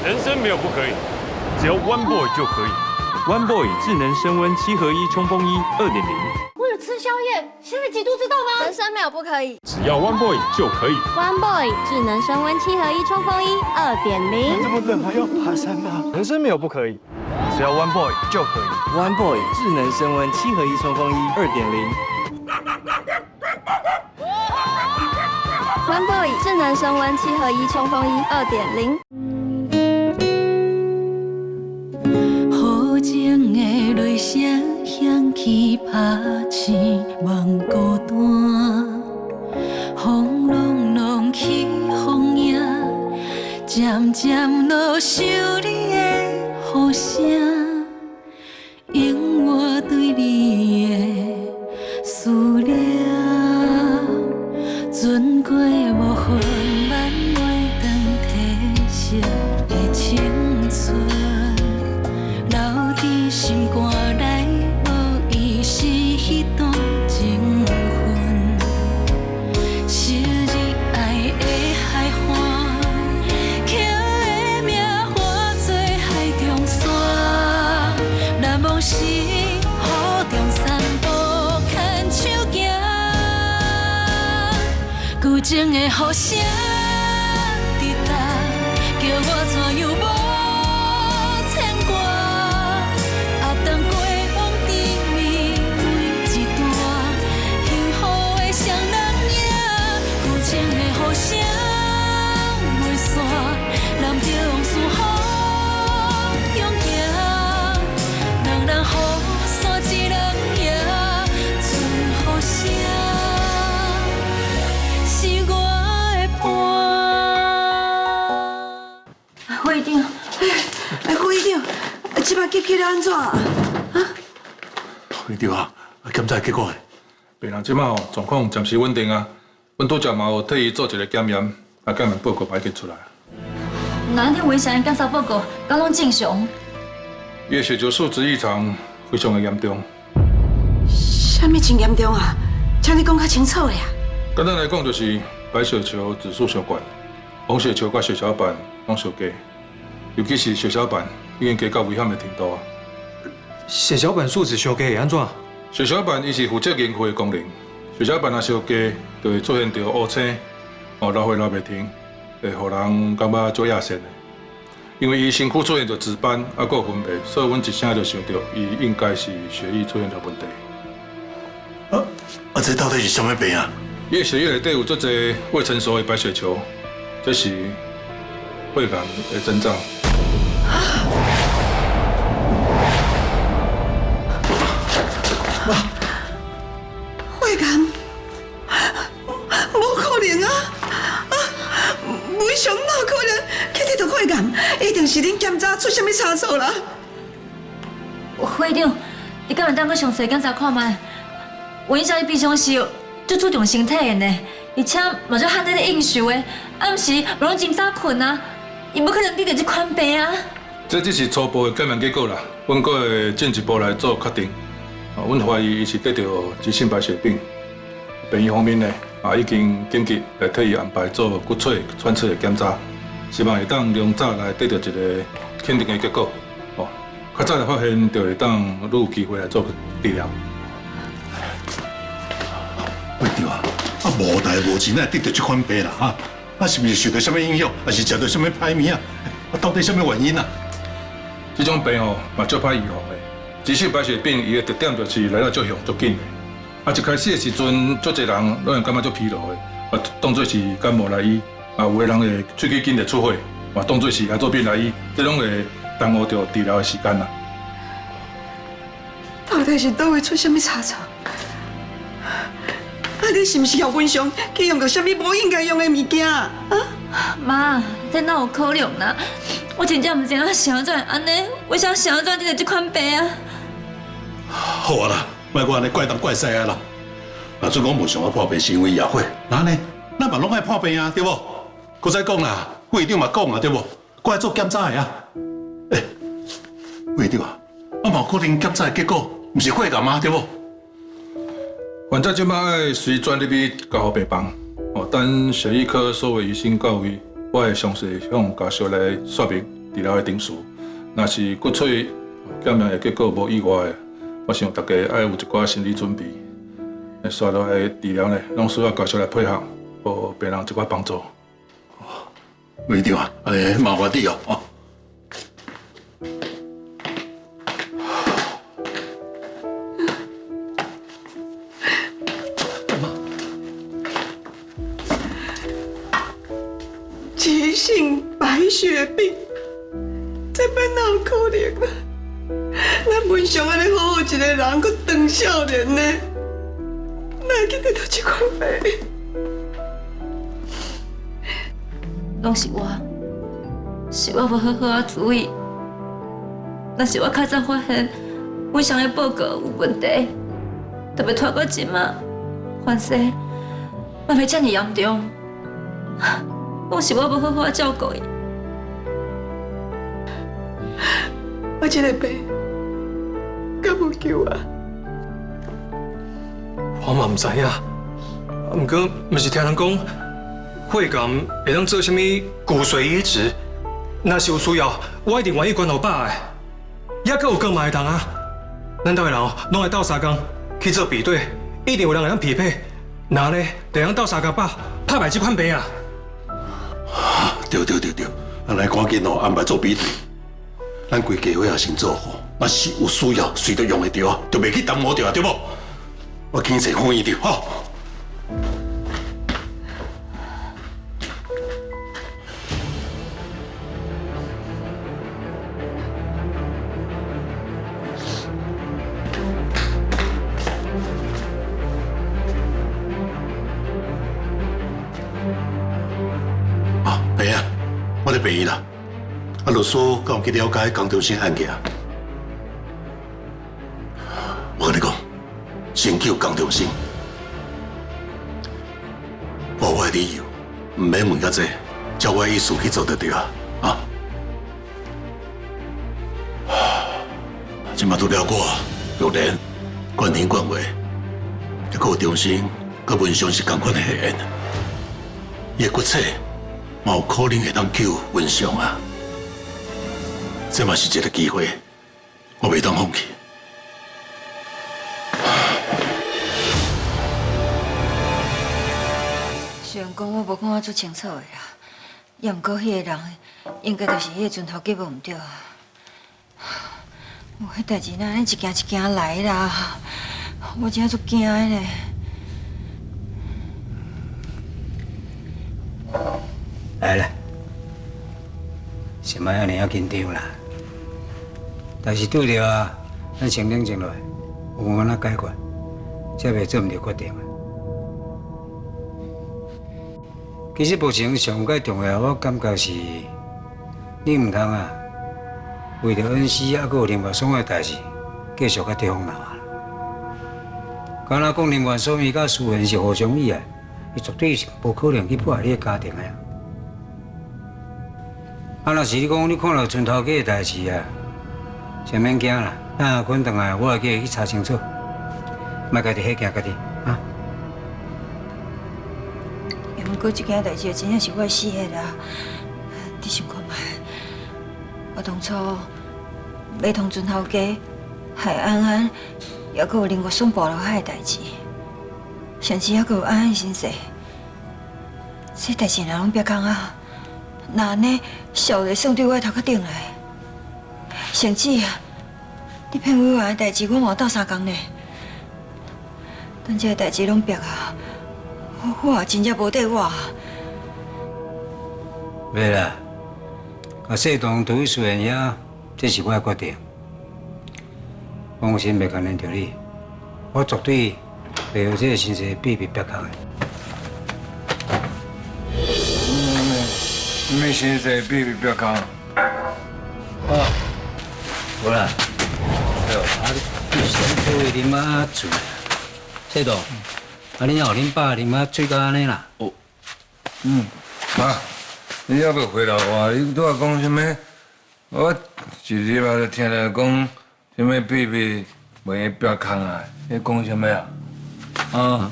人生没有不可以，只要 One Boy 就可以。One Boy 智能升温7合1冲锋衣2.0。为了吃宵夜，现在几度知道吗？人生没有不可以，只要 One Boy 就可以。 One Boy 智能升温7合1冲锋衣2.0。这么冷还要爬山吗？人生没有不可以，只要 One Boy 就可以。One Boy 智能升温7合1冲锋衣2.0。One Boy 智能升温7合1冲锋衣2.0。好情的泪声响起，拍醒梦孤单。风隆隆起风影，渐渐落收你的呼声，因我对你的思念。尊过无痕挽袂长褪色的青春，留伫心肝内，无意是迄段情分。昔日爱的海岸，捡的命化作海中山，难忘时雨中散步，牵手行。旧情的呼声滴答，叫我怎样无牵挂？啊，当过往甜蜜每一段，幸福的双人影。旧情的呼声袂散，难着往事好勇行，两人雨伞一人赢，剩雨声。会长，会长，即摆结了安怎啊？会长啊，检查结果呢？病人即摆状况暂时稳定啊，阮拄则嘛有替伊做一个检验，检验报告歹结出来。哪天维生检查报告，敢拢正常？伊的血球数值异常，非常的严重。啥物真严重啊？请你讲较清楚呀。简单来讲，就是白血球指数上悬，红血球甲血小板拢上低。尤其是血小板已经低到危险的程度啊！血小板数值上低会安怎？血小板伊是负责凝血的功能，血小板若上低，就会出现着乌青、流血流袂停，会互人感觉足亚线的。因为伊身躯出现着紫斑，还佫分泌，所以阮一声就想到伊应该是血液出现着问题。这到底是什么病啊？伊的血液内底有足侪未成熟的白血球，这是血癌的征兆。血癌？无可能啊！为什么可能去得到血癌？一定是恁检查出什么差错啦！会长，你敢会当搁详细检查看卖？有影像伊平常时最注重身体的呢，而且嘛足罕在咧应酬的，暗时无拢真早困啊，伊无可能得到这款病啊！这只是初步的检验结果啦，阮阁会进一步来做确定。阮怀疑伊是得到急性白血病。病院方面呢，已经紧急来替伊安排做骨髓穿刺的检查，希望会当量早来得到一个肯定的结果。较早来发现，就会当愈有机会来做治疗。会长啊，无代无志，哪得到这款病啦？是不是受到什么影响，还是食到什么歹物啊？到底什么原因啊？这种病嘛足歹预防的。急性白血病伊的特点就是来到足凶足紧的。一开始的时阵，足侪人拢会感觉足疲劳的，当作是感冒来医。有的人会喙齿紧就出血，当作是牙周病来医，这拢会耽误着治疗的时间啦。到底是倒位出什么差错？你是不是后文上去用到什么无应该用的物件啊？妈，这哪有可能啦？我真正唔知影想怎安尼，为啥想怎得到这款病啊？好啊啦，莫我安尼怪东怪西啊啦。若准讲无想要破病，是因为野火，那呢？咱嘛拢爱破病啊，对不？搁再讲啦，会长嘛讲啊，对不？过来做检查的啊。会长啊，嘛有可能检查的结果毋是血癌吗？对不？患者即摆爱随转入去家护病房，等血液科所有医生到位，我会详细向家属来说明，治疗的定数。若是骨髓检验的结果无意外的，我想大家爱有一寡心理准备。刷落来的治疗呢，拢需要家属来配合，互病人一寡帮助。院长啊，麻烦你哦。急性白血病，这摆哪有可能啊？咱文祥安尼好好一个人，佮长少年呢，哪会去得到这款病？拢是我无好好啊处理。若是我较早发现文祥的报告有问题，就袂拖到即马，反正嘛袂遮尔严重。拢是我无好好照顾伊。我这个病，敢有救啊？我嘛唔知影，不过毋是听人讲，血癌会当做什么骨髓移植，若是有需要，我一定愿意捐互爸的。也阁有更嘛会当啊！咱台的人拢会斗相共去做比对，一定有人会当匹配。那呢，就通斗相共把拍败这款病啊！对，咱来赶紧安排做比对。咱规家伙也先做好，若是有需要，随着用会着啊，就袂去耽误着啊，对无？我请示副院长，吼。病啊，我咧病院啦。律师敢有去了解江中心案件啊？我跟你讲，先救江中心，我的理由唔免问到这，照我意思去做就对啊！啊！今麦除了我、玉莲、冠廷、冠伟，还有中心、佮文祥是同款的血缘，伊的骨髓嘛有可能会当救文祥啊！这嘛是一个机会，我袂当放弃。虽然讲我无看我做清楚的啦，也毋过迄个人应该就是迄个船头吉无毋对。有迄代志哪安尼一件一件来啦，我真足惊的咧。来啦，先莫安尼啊紧张啦。但是对着啊，咱先冷静落来，有安怎解决，才袂做毋对决定啊。其实目前上界重要，我感觉是你唔通啊，为着恩师还佫有另外双个代志，继续甲对方闹啊。敢若讲另外双伊甲思源是互相依赖，伊绝对是无可能去破坏你个家庭的。啊，若是你讲你看到村头家个代志啊，先免惊啦，等下滚转来，我会叫伊去查清楚，莫家己吓惊家己啊。也毋过这件代志真正是我死的啦，你想看觅？我当初要同船头家害安安，也阁有另外送报落海的代志，甚至还阁有安安的身世，这代志若拢别讲啊。那安尼，少会算对我头壳顶来。甚至啊，你骗委员的代志，我嘛有斗相共呢。等这个代志拢别啊，我也真正无得我。袂啦，甲谢东对思源遐，这是我的决定。放心，袂牵连着你，我绝对袂有这个身世秘密别讲的。咩先生秘密别讲？无啦，哎呦，你先做啉仔水。谢东，啊，你让恁爸啉仔水到安尼啦？哦，妈，你要不回答我？你拄仔讲什么？我一日嘛就听人讲什么秘密袂别讲啊？你讲什么啊？啊，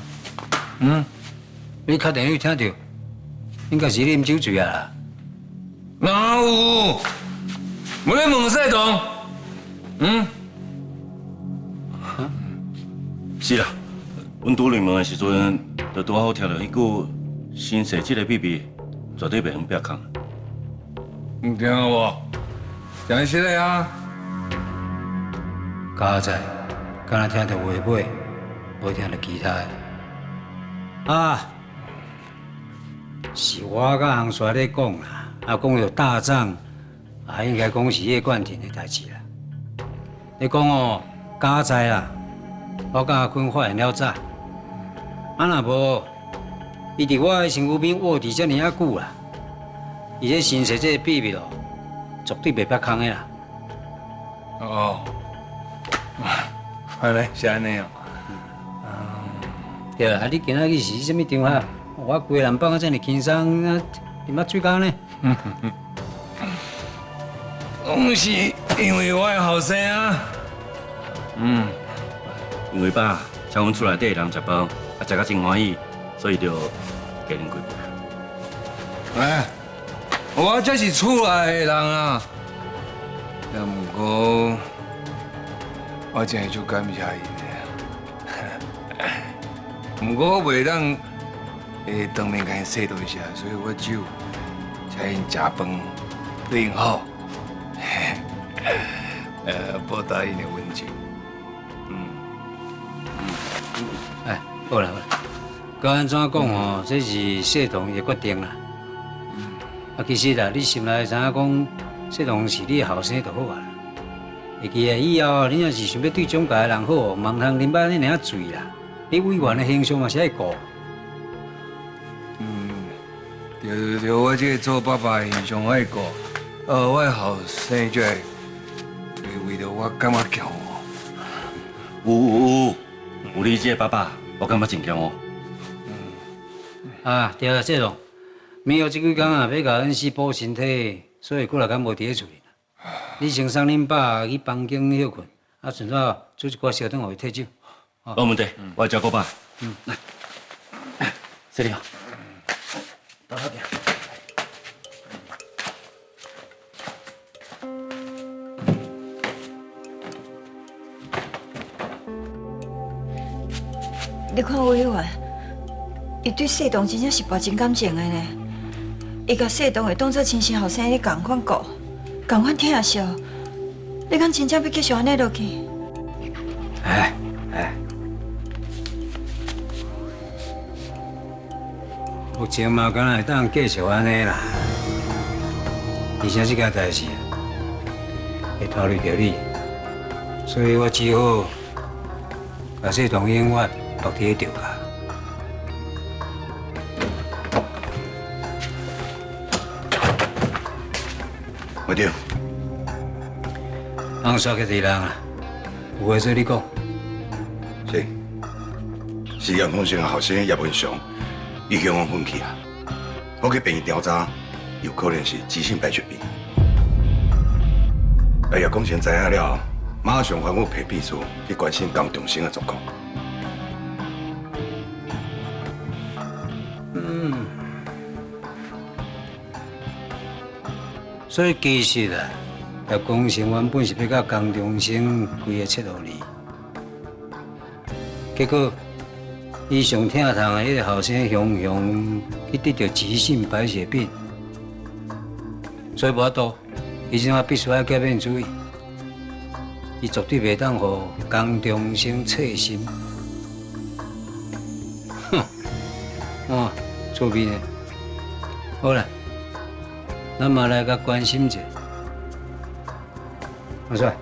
你确定你有听到？应该是你啉酒醉啊啦。哪有？我来问赛董，是啦，阮拄入门的时阵，就拄好听到迄句“新设计的秘密，绝对袂用白空”。你听到无？讲实个啊！家仔，敢若听到话尾，无听到其他的。啊，是我甲洪帅咧讲啦，啊，讲到大仗，啊，应该讲是叶冠廷的代志啦。你讲哦，家仔啦，我甲阿坤发现了早，啊若无，伊伫我的身躯边卧伫遮尔啊久啦，伊这新设这秘密哦，绝对袂白空的啦。哦，好嘞，是安尼哦。对啊，你今仔日是什么场合？我规个人放啊遮尔轻松，啊，啉啊水干呢？拢是因为我的后生啊。因为爸请阮厝内底的人食饱，啊食甲真欢喜，所以就加恁几杯。哎，我这是厝内的人啊，也毋过我真系就感谢因的。毋过我袂当当面甲因说多谢，所以我只有请因食饭对因好，报答因的温情。哎，好啦好啦，该安怎讲哦，这是谢同的决定啦。啊，其实啦，你心内知影讲，谢同是你的后生就好啊。会记啊，以后你若是想要对蒋家的人好，嘛毋通啉捌你尔醉啦。你委员的形象嘛是爱顾。对，我这个做爸爸的形象爱顾，我的后生就会为着我感觉骄傲。有你这个爸爸，我感觉真骄傲。啊，对啊，谢同，明后这几天啊，要甲恩师补身体，所以过来敢无伫咧厝里。你先送恁爸去房间休困，啊，顺便煮一寡烧汤互伊退酒。没问题，我会照顾爸。来，谢你好。到那边。你看委员，伊对谢东真正是抱真感情的呢。伊甲谢东会当作亲生后生，你共款顾，共款疼惜。你敢真正要继续安尼落去？哎，目前嘛，敢若会当继续安尼啦。而且这件代志会拖累着你，所以我只好把谢同永远落伫咧调价。会长，洪帅个敌人啊，有话做你讲。是，事业丰盛的后生叶文祥，伊向我分去啊。我去病院调查，有可能是急性白血病。叶公先知影了，马上吩咐陪秘书去关心江中生的状况。所以其实啊，叶公成原本是要甲江中生规个切互你，结果伊上疼痛的迄个后生雄雄去得到急性白血病，所以无法度，伊现在必须要改变主意，伊绝对袂当互江中生侧心。哼，哇，聪明的，好啦。咱嘛来甲关心者，洪帅，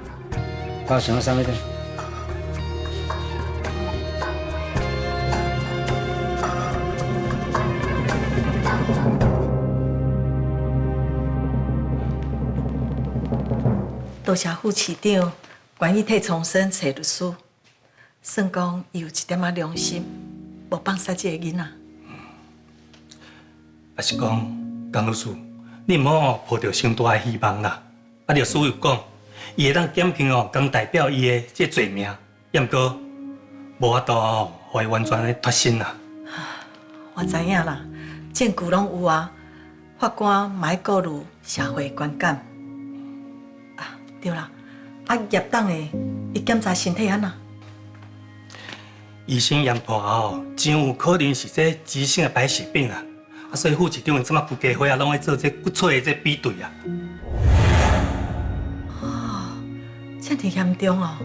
把绳子上一点。多谢副市长愿意替重生找律师，算讲伊有一点仔良心，无放杀这个囡仔。也是讲，江律师。你唔好抱着伤大的希望啦！啊，律师有讲，伊会当减轻刚代表伊的这罪名，也毋过无法度互伊完全的脱身啦。我知影啦，证据拢有啊，法官嘛要顾虑社会观感。对啦，啊业党的，伊检查身体安那？医生验破后，真有可能是这急性的白血病啊！啊，所以副市长的即马骨家伙啊，拢在做这骨髓的这比对啊。哦，这么严重哦！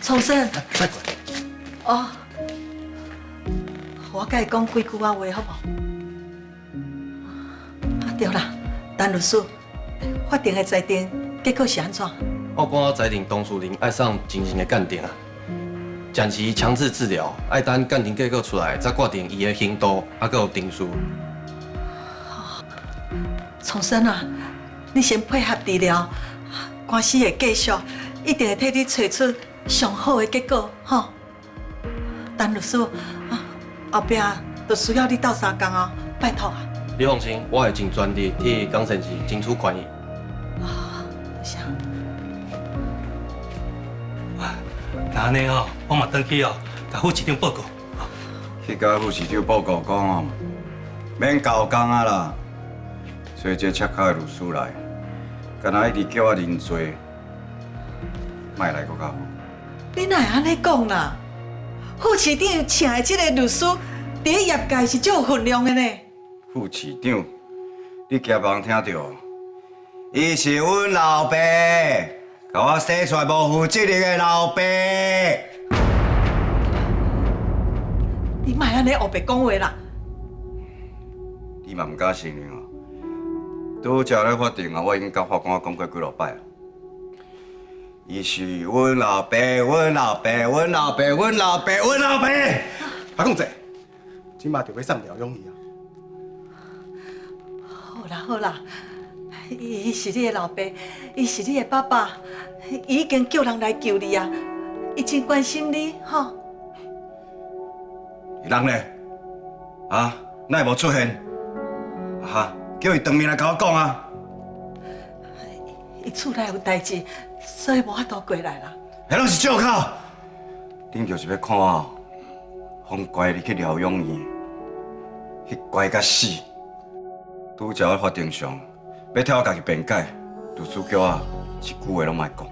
重生。哦，我甲伊讲几句话好无？啊，对啦，陈律师，法庭的裁定结果是安怎？法官裁定当事人爱上精神的鉴定啊，暂时强制治疗，爱等鉴定结果出来，再决定伊的刑度，还佫有定数。重生啊，你先配合治疗，官司会继续，一定会替你找出上好的结果，吼。陈律师，后壁就需要你斗相共哦，拜托啊！你放心，我会尽全力替江先生争取权益。谢。那安尼哦，我嘛回去哦，甲副市长报告。去甲副市长报告讲哦，免交工啊啦，找一个切卡的律师来，干那一直叫我认罪，莫来搁较好。你哪会安尼讲啦？副市长请的这个律师，伫业界是最有分量的呢。副市长，你惊人听到？伊是阮老爸，甲我生出来无负责任的老爸。你莫安尼黑白讲话啦！你嘛唔敢承认哦？拄则咧法庭啊，我已经甲法官讲过几落摆啊。伊是阮老爸，阮老爸，阮老爸，阮老爸，阮老爸。阿公仔，即马就要上疗养仪啊！好啦好啦，伊是你的老爸，伊是你的爸爸，伊已经叫人来救你啊！伊真关心你，吼。人呢？啊，哪会无出现？哈，叫伊当面来甲我讲啊！伊厝内有代志，所以无法度过来啦。迄拢是借口，恁就是要看我放乖你去疗养院，去乖甲死。拄则我法庭上要替我家己辩解，律师叫我一句话拢莫讲，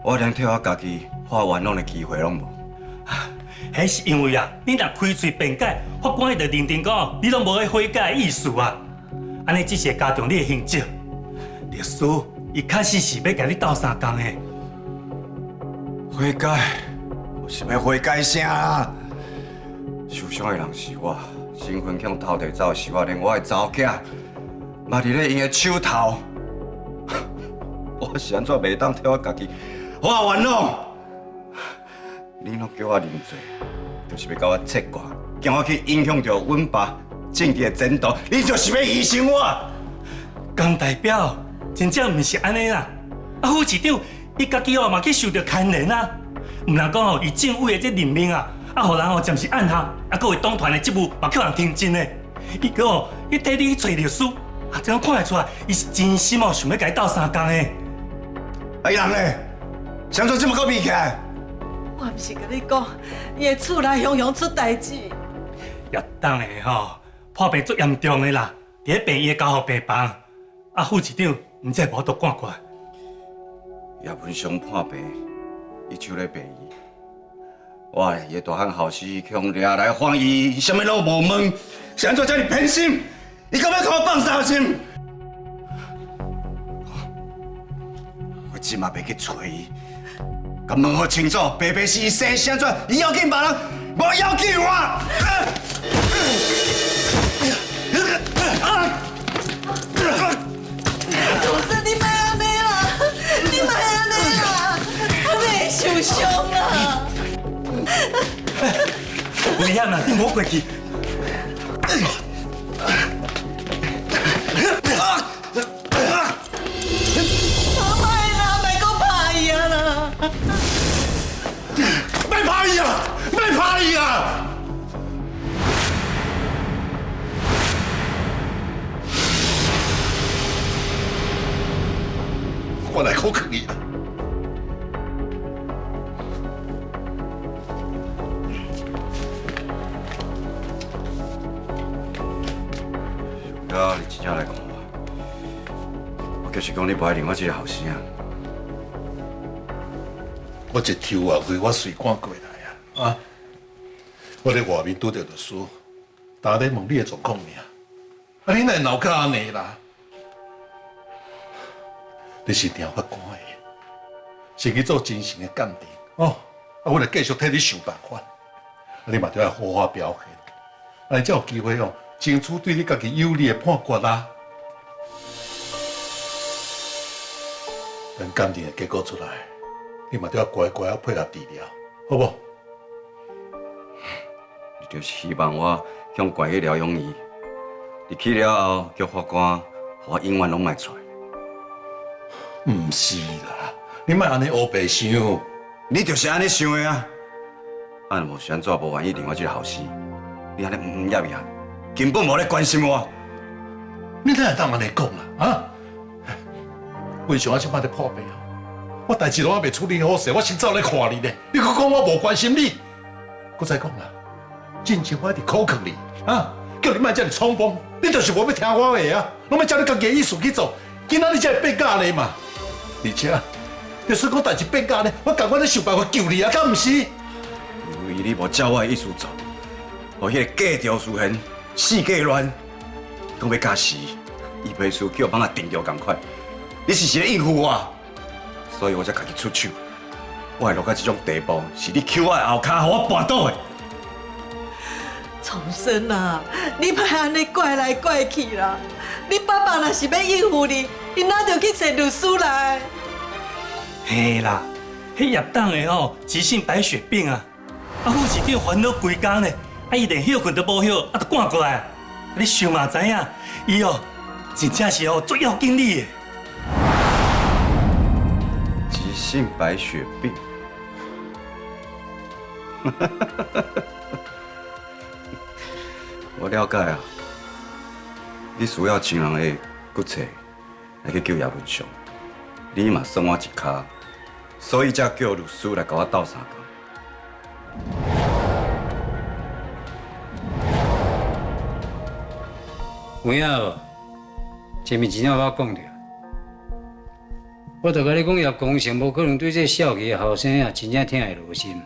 我连替我家己发冤枉的机会拢无。迄是因为啊，你若开嘴辩解，法官伊就认定讲你拢无去悔改的意思啊，安尼只是会加重你的刑责。律师伊确实是要甲你斗相共的。悔改，我是要悔改啥啊？受伤的人是我，身份向头地走的是我，连我的查某囝嘛伫咧因的手头。我是安怎袂当替我家己发冤枉？你拢叫我认罪，就是要甲我切割，惊我去影响到阮爸政治的前途，你就是要牺牲我。江代表真正毋是安尼啦，啊副市长伊家己哦嘛去受到牵连啊，毋通讲哦以政委的这任命啊，啊互人哦暂时按下，啊佫为党团的职务嘛叫人听真的，伊佫哦去替你去找律师，啊这样看得出来，伊是真心哦想要甲你斗相共的。啊人呢？谁做这么个秘起来？我毋是甲你讲，伊的厝内常常出代志。业党的吼破病足严重的啦，伫咧病院的交护病房，啊副市长毋知无法度赶过来。叶文祥破病，伊就咧病院。我伊的大汉后事向掠来反伊，伊啥物拢无问，是安怎遮尔偏心？伊敢要甲我放扫心？我即马要去找伊，甲问好清楚，白白是伊生是安怎？伊要紧别人，无要紧我。总是你莫安尼啦，你莫安尼啦，我会受伤啦。危险啦，你莫过去。别拍伊啊！别拍伊啊！我来口坑你啊！到你真正来看我，我就是讲你不爱另外一个后生啊。我一抽啊花，我随赶过来啊！我伫外面拄着律师，打咧问你的状况尔。你哪会闹到安尼啦？你是调法官的，是去做真诚的鉴定哦。我来继续替你想办法。你嘛都要好好表现，安尼才有机会哦，争取对你家己有利的判决啦。等鉴定的结果出来，你嘛都要乖乖配合治疗，好不？你就是希望我向关去疗养院，入去了后叫法官，互我永远拢卖出来。唔是啦，你莫安尼黑白想，你就是安尼想的啊！啊，若无是安怎无愿意另外一个后生，你安尼唔压呀，根本无咧关心我。你哪会当安尼讲啦？啊？为啥我即摆咧破病啊？我代志拢还未处理好势，我先走来看你咧。你佫讲我无关心你，佫再讲啦，之前我一直苦劝你啊，叫你莫遮尔冲动，你就是无要听我话啊，拢要照你家己的意思去做，今仔日才会变假呢嘛。而且，就算讲代志变假呢，我赶快咧想办法救你啊，敢毋是？因为你无照我的意思做，互迄个假条事现世界乱，讲要假死，伊袂输叫帮我定着共款。你是咧应付我，所以我才家己出手。我会落到这种地步，是你扣我的后骹，互我绊倒的。重生啊，你莫安尼怪来怪去啦！你爸爸若是要应付你，伊哪着去找律师来？嘿啦，迄叶党的吼急性白血病啊，护士叫烦恼规工呢，伊连休困都无休，都赶过来。你想嘛知影，伊真正是做要紧你的。急性白血病，我了解啊。你需要亲人的骨髓来去救叶文祥，你嘛算我一骹，所以才叫律师来甲我斗相共。有影无？前面真正我讲着，我著甲你讲，叶公成无可能对这少年的后生啊，真正疼会落心。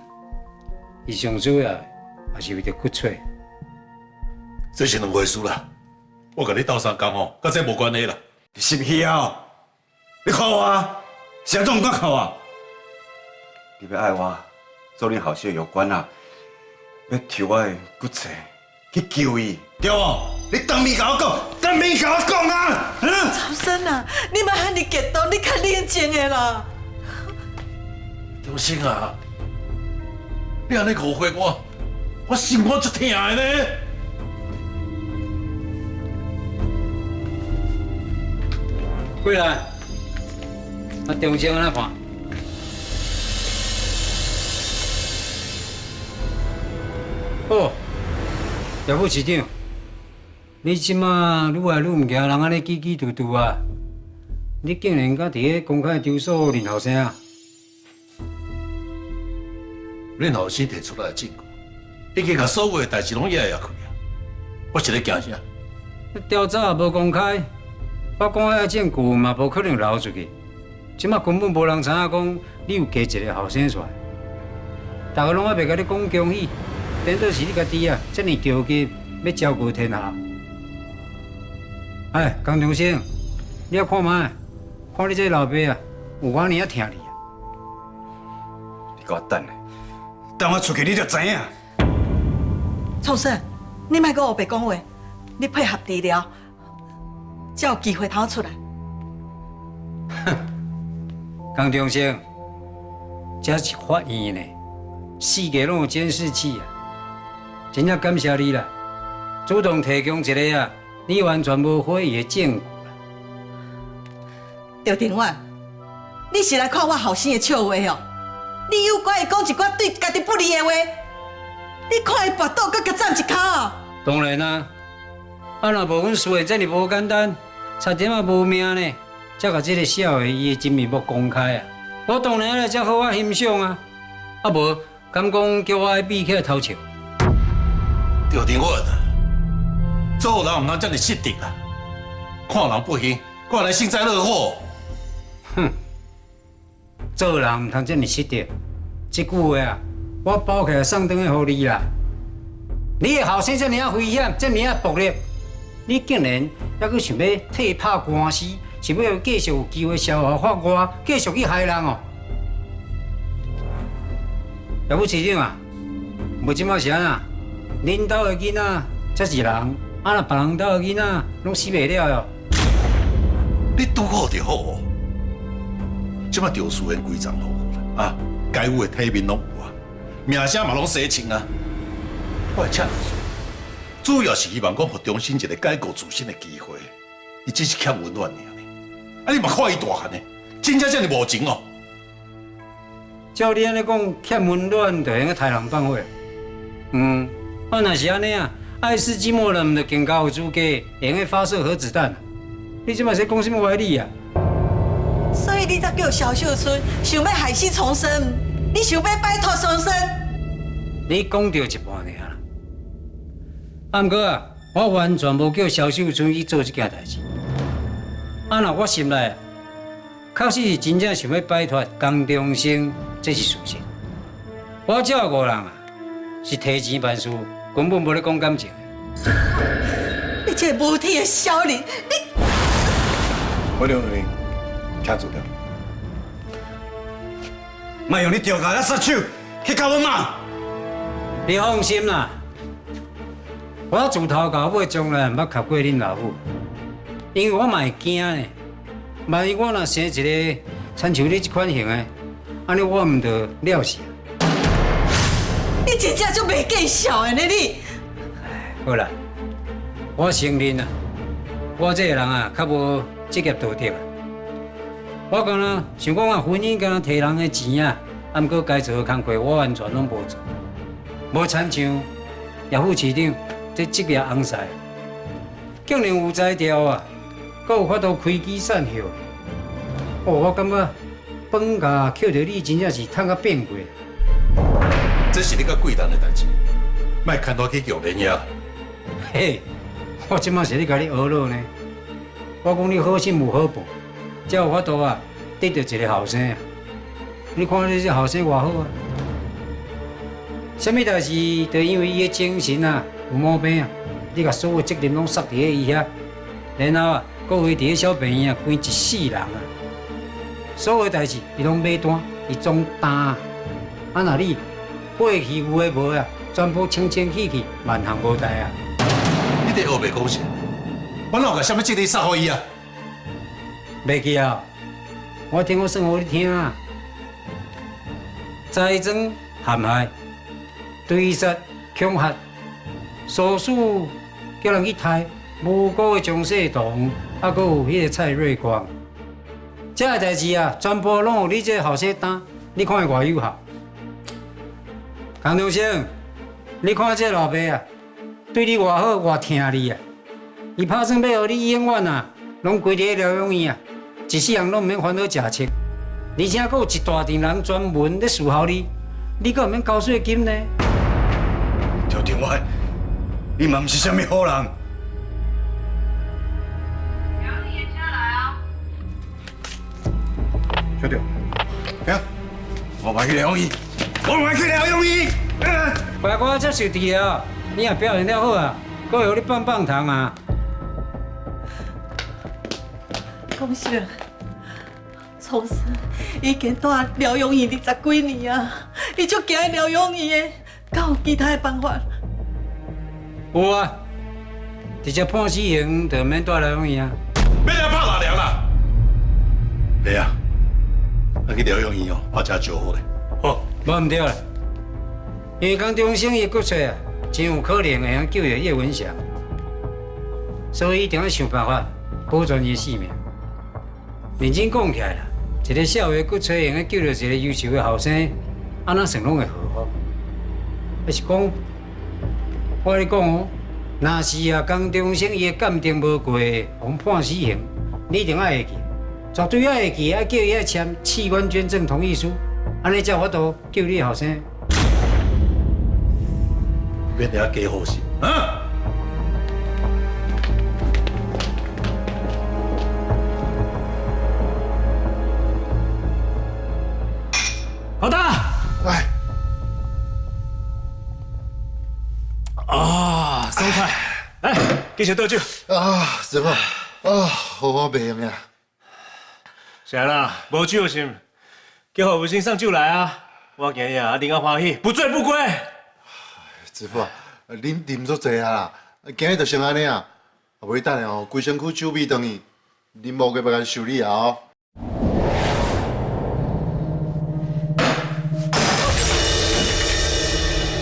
伊上主要也是为着骨髓。这是两回事啦。我甲你斗相共吼，甲这无关系啦。你是不是啊？你看我啊，是安怎唔敢看我？你要爱我，做恁后生有关啊，要抽我的骨髓去救伊，对无？你当面甲我讲，当面甲我讲啊！曹生啊，你莫安尼激动，你较冷静的啦。中生啊，你安尼误会我，我心肝足疼的呢。过来，啊，中生安怎看？哦，叶副市长，你即马愈来愈唔惊人安尼叽叽嘟嘟啊！你竟然敢伫咧公开丢诉恁后生啊！恁后生提出来的证据，已经甲所有的代志拢压下去啊！我是咧惊啥？调查也无公开。法官遐证据嘛，无可能流出去。即马根本无人知影讲你有加一个后生出来，大家拢还袂甲你讲恭喜，颠倒是你家己啊，遮尔着急要照顾天下。哎，江中生，你也看卖，看你这老爸啊，有我呢啊疼你啊！你给我等下，等我出去你就知影。创生，你莫阁胡白讲话，你配合治疗。才有机会逃出来。江中生，这是法院呢，四界拢有监视器啊！真正感谢你啦，主动提供一个你完全无怀疑的证据啦。赵庭婉，你是来看我后生的笑话哦？你有怪伊讲一寡对家己不利的话，你看伊跋倒，搁甲站一跤啊！当然啦。啊，若无阮事会遮尔无简单，差点啊无命呢，才甲这个小的伊的真面目公开啊！我当然了，才好我欣赏啊！啊无，敢讲叫我爱比起来偷笑？赵庭婉啊，做人唔通遮尔失德啊！看人不行，我来幸灾乐祸。哼，做人唔通这么失德。这句话啊，我包起来送转去给你啦。你的后生这么啊危险，这么啊暴力，你竟然还阁想要替拍官司，想要继续有机会逍遥法外，继续去害人哦？要不市长啊，无即马是安那？恁兜的囡仔才是人，啊若别人兜的囡仔拢死袂了哟。你拄好就好哦。即马赵书燕规章好好啦，啊，该有的体面拢有啊，名声嘛拢洗清啊。我请你说，主要是希望讲互重新一个改过自新的机会，伊只是欠温暖尔呢。啊，你嘛看伊大汉呢，真正这么无情哦。照你安尼讲，欠温暖就用个杀人放火。啊若是安尼啊，爱斯基摩人唔就更加有资格用个发射核子弹。你即摆是讲什么歪理啊？所以你才叫萧秀春想要害死重生，你想要摆脱重生。你讲到一半尔啦。啊，毋过啊，我完全无叫萧秀春去做这件代志。啊，若我心内确实是真正想要摆脱江中生，这是事实。我这5人啊，是提钱办事，根本无咧讲感情。你这个无体的小人，你！我刘你，请住了。莫用你掉牙杀手去搞我妈。你放心啦，我自头到尾从来毋捌磕过恁老母，因为我嘛会惊呢。万一我若生一个亲像你这款型的，安尼我毋就了事啊？你真正就袂见笑的呢你。好啦，我承认啦，我这个人啊，较无职业道德啊。我敢若想讲啊，婚姻敢若摕人的钱啊，啊，毋过该做的工作我完全拢无做，无亲像叶副市长这职业翁婿，竟然有才调啊，阁有法度开枝散叶。哦，我感觉本家捡到你真正是趁甲变过。这是你甲贵人的代志，莫牵拖去叫人呀。嘿，我即马是咧甲你学乐呢。我讲你好心有好报，才有法度啊得到一个后生啊。你看你这后生偌好啊！什么代志，就因为伊的精神啊有毛病啊，你甲所有责任拢塞伫伊遐，然后啊，搁为伫个小病院啊关一世人啊。所有代志伊拢买单，伊总担啊。啊，那你被欺负的无啊，全部清清气气，万行无代啊！你这学袂讲实，我哪有甲什么责任撒互伊啊？袂记啊！我听我算互你听啊！栽赃陷害、追杀、恐吓、唆使叫人去杀无辜的张世同，啊，搁有迄个蔡瑞光，这个代志啊，全部拢有你这个后生担，你看偌有效？江中生，你看这老爸啊，对你偌好，偌疼你啊！伊打算要互你永远啊，拢归伫疗养院啊，一世人拢毋免烦恼食穿，而且阁有一大群人专门咧伺候你，你阁毋免交税金呢？条定外，你嘛毋是啥物好人。小弟，呀，我买去疗养院，我买去疗养院。爸，我接受治疗，你若表现了好啊，阁会互你棒棒糖啊！恭喜了，从生已经住疗养院20几年啊，伊就惊疗养院的，敢有其他的办法？有啊，直接判死刑就免住疗养院啊！要来拍哪凉啦？来啊！咱去疗养院哦，把这照好咧。好，无毋对啦，因为江中生伊骨髓啊，真有可能会晓救着叶文祥，所以一定要想办法保全伊的性命。认真讲起来啦，一个社会骨髓会晓救着一个优秀的后生，安怎算拢会好？还是讲，我跟你讲哦，若是啊江中生伊的鉴定无过，互判死刑，你一定要会记。绝对要会记，要叫伊签器官捐赠同意书，安尼才有法度救你后生。免得假好心啊！啊，爽快！来，继续倒酒。啊，师傅，我袂用呀。啥啦？无酒心，叫何武生送酒来啊！我今日啊，啉啊欢喜，不醉不归。师傅，恁啉足济啊啦，今日就先安尼啊，袂等下哦，规身躯酒味转去，恁某个要甲修理啊哦。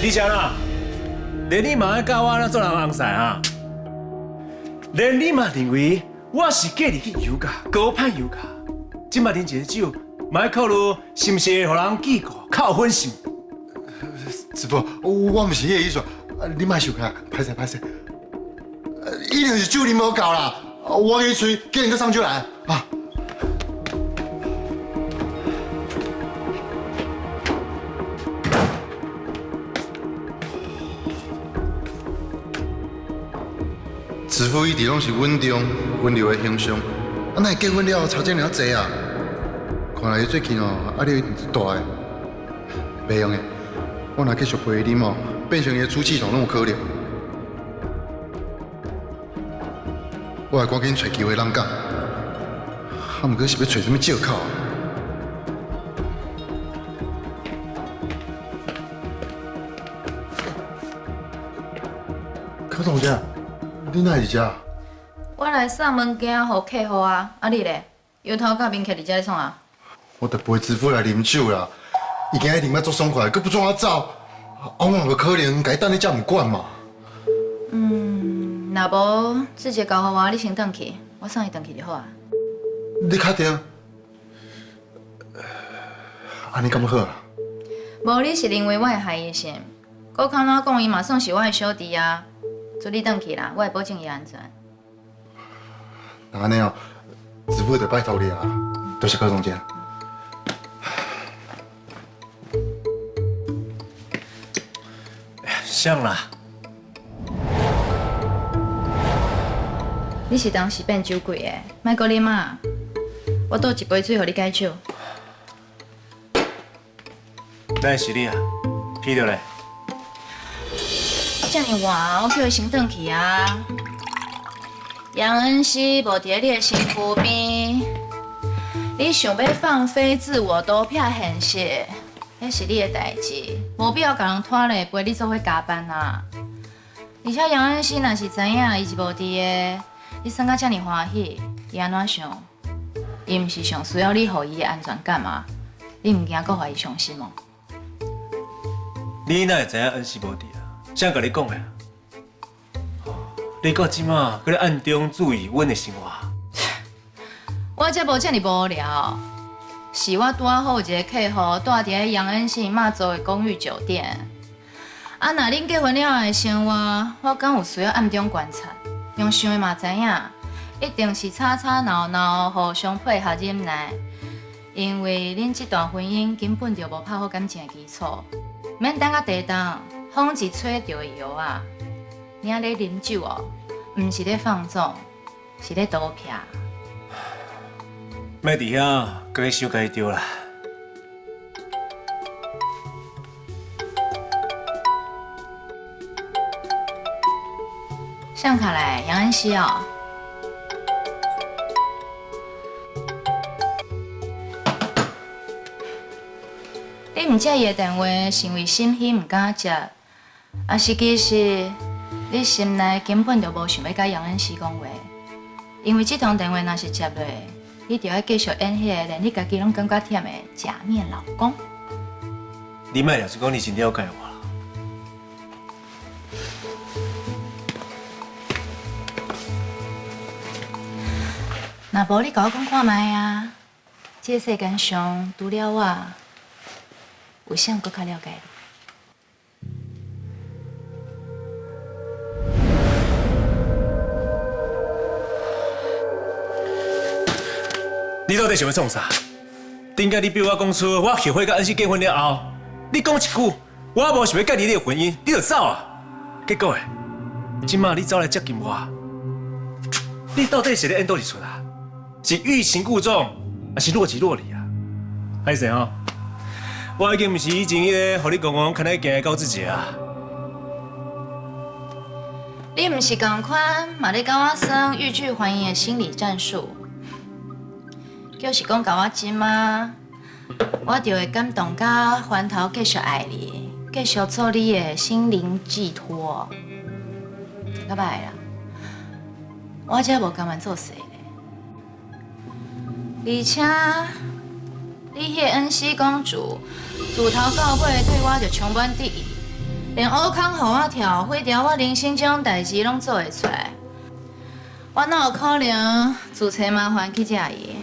你啥啦？连你嘛爱教我怎做人红婿啊？连你嘛认为我是隔离去油价、高攀油价，今麦啉一个酒，嘛要考虑是毋是会互人记过、扣分数？师傅，我毋是迄个意思，你莫受气，歹势歹势，一定是酒啉无够啦，我去吹，叫人去送酒来啊。师傅一直拢是稳重、温柔的形象，哪会结婚了吵这尔济啊？看来最近哦，压力一定大个，袂用的。我若继续陪恁哦，变成伊的出气筒拢有可能。我会赶紧找机会让讲，啊，毋过是要找什么借口啊？柯总监。你哪会伫遮？我来送物件互客户啊，啊你咧？油头甲面客伫遮咧创啊？我得陪师傅来啉酒啦，伊今日啉啊足爽快，佮不准我走，我嘛无可能家等你遮毋管嘛。若无直接交互我，你先转去，我送伊转去就好啊。你确定？安尼敢要好啊？无你是认为我会害伊先？顾康哪讲伊嘛算是我的小弟啊。祝你转去啦，我会保证伊安全。那安尼哦，师傅就拜托你啊，多谢柯总监。像啦，你是当时变酒鬼的，莫搁啉啊！我倒一杯水互你解酒。那是你啊，批着咧。遮尔晚，我叫伊先转去啊。杨恩熙无伫你的身躯边，你想要放飞自我、多骗现实，迄是你的代志，无必要甲人拖累陪你做伙加班啊。而且杨恩熙若是知影伊是无伫的，你算到遮尔欢喜，伊安怎想？伊毋是上需要你互伊的安全感吗？你毋惊搁互伊伤心吗？你哪会知影恩熙无伫啊？谁甲你讲的啊？你到即马搁咧暗中注意阮的生活。我才无遮尔无聊，是我拄好有一个客户住伫咧杨恩熙妈祖的公寓酒店。啊，若恁结婚了后的生活，我敢有需要暗中观察？用想的嘛知影，一定是吵吵闹闹，互相配合忍耐。因为恁这段婚姻根本就无拍好感情的基础，免等到地当，风一吹就会摇啊！你咧啉酒哦，毋是咧放纵，是咧赌骗。莫伫遐，搁咧想家己对啦。上卡来，杨恩熙哦。你唔接伊的电话，是因为心虚唔敢接，还是其实你心内根本就无想要甲杨恩熙讲话？因为这通电话若是接落，你就要继续演迄个连你家己拢感觉忝的假面老公。你莫了是讲你真了解我啦。若无你甲我讲看卖啊，这世间上除了我，有谁搁较了解你？你到底想要创啥？顶下你逼我讲出我后悔甲恩熙结婚了后，你讲一句我无想要介入你的婚姻，你就走啊！结果诶，今麦你走来接近我，你到底是咧演倒一出啊？是欲擒故纵，还是若即若离啊？歹势吼，我已经毋是以前迄个互你讲看来行的高志杰啊！你唔是同款，嘛咧教我算欲拒还迎的心理战术，就是讲教我即马，我就会感动甲翻头继续爱你，继续做你的心灵寄托。拜拜啦，我才无甘愿做事咧，而且你迄个恩熙公主，自头到尾对我就充满敌意。 连乌空互我跳，毁掉我人生这种代志拢做会出来，我哪有可能自找麻烦去惹伊？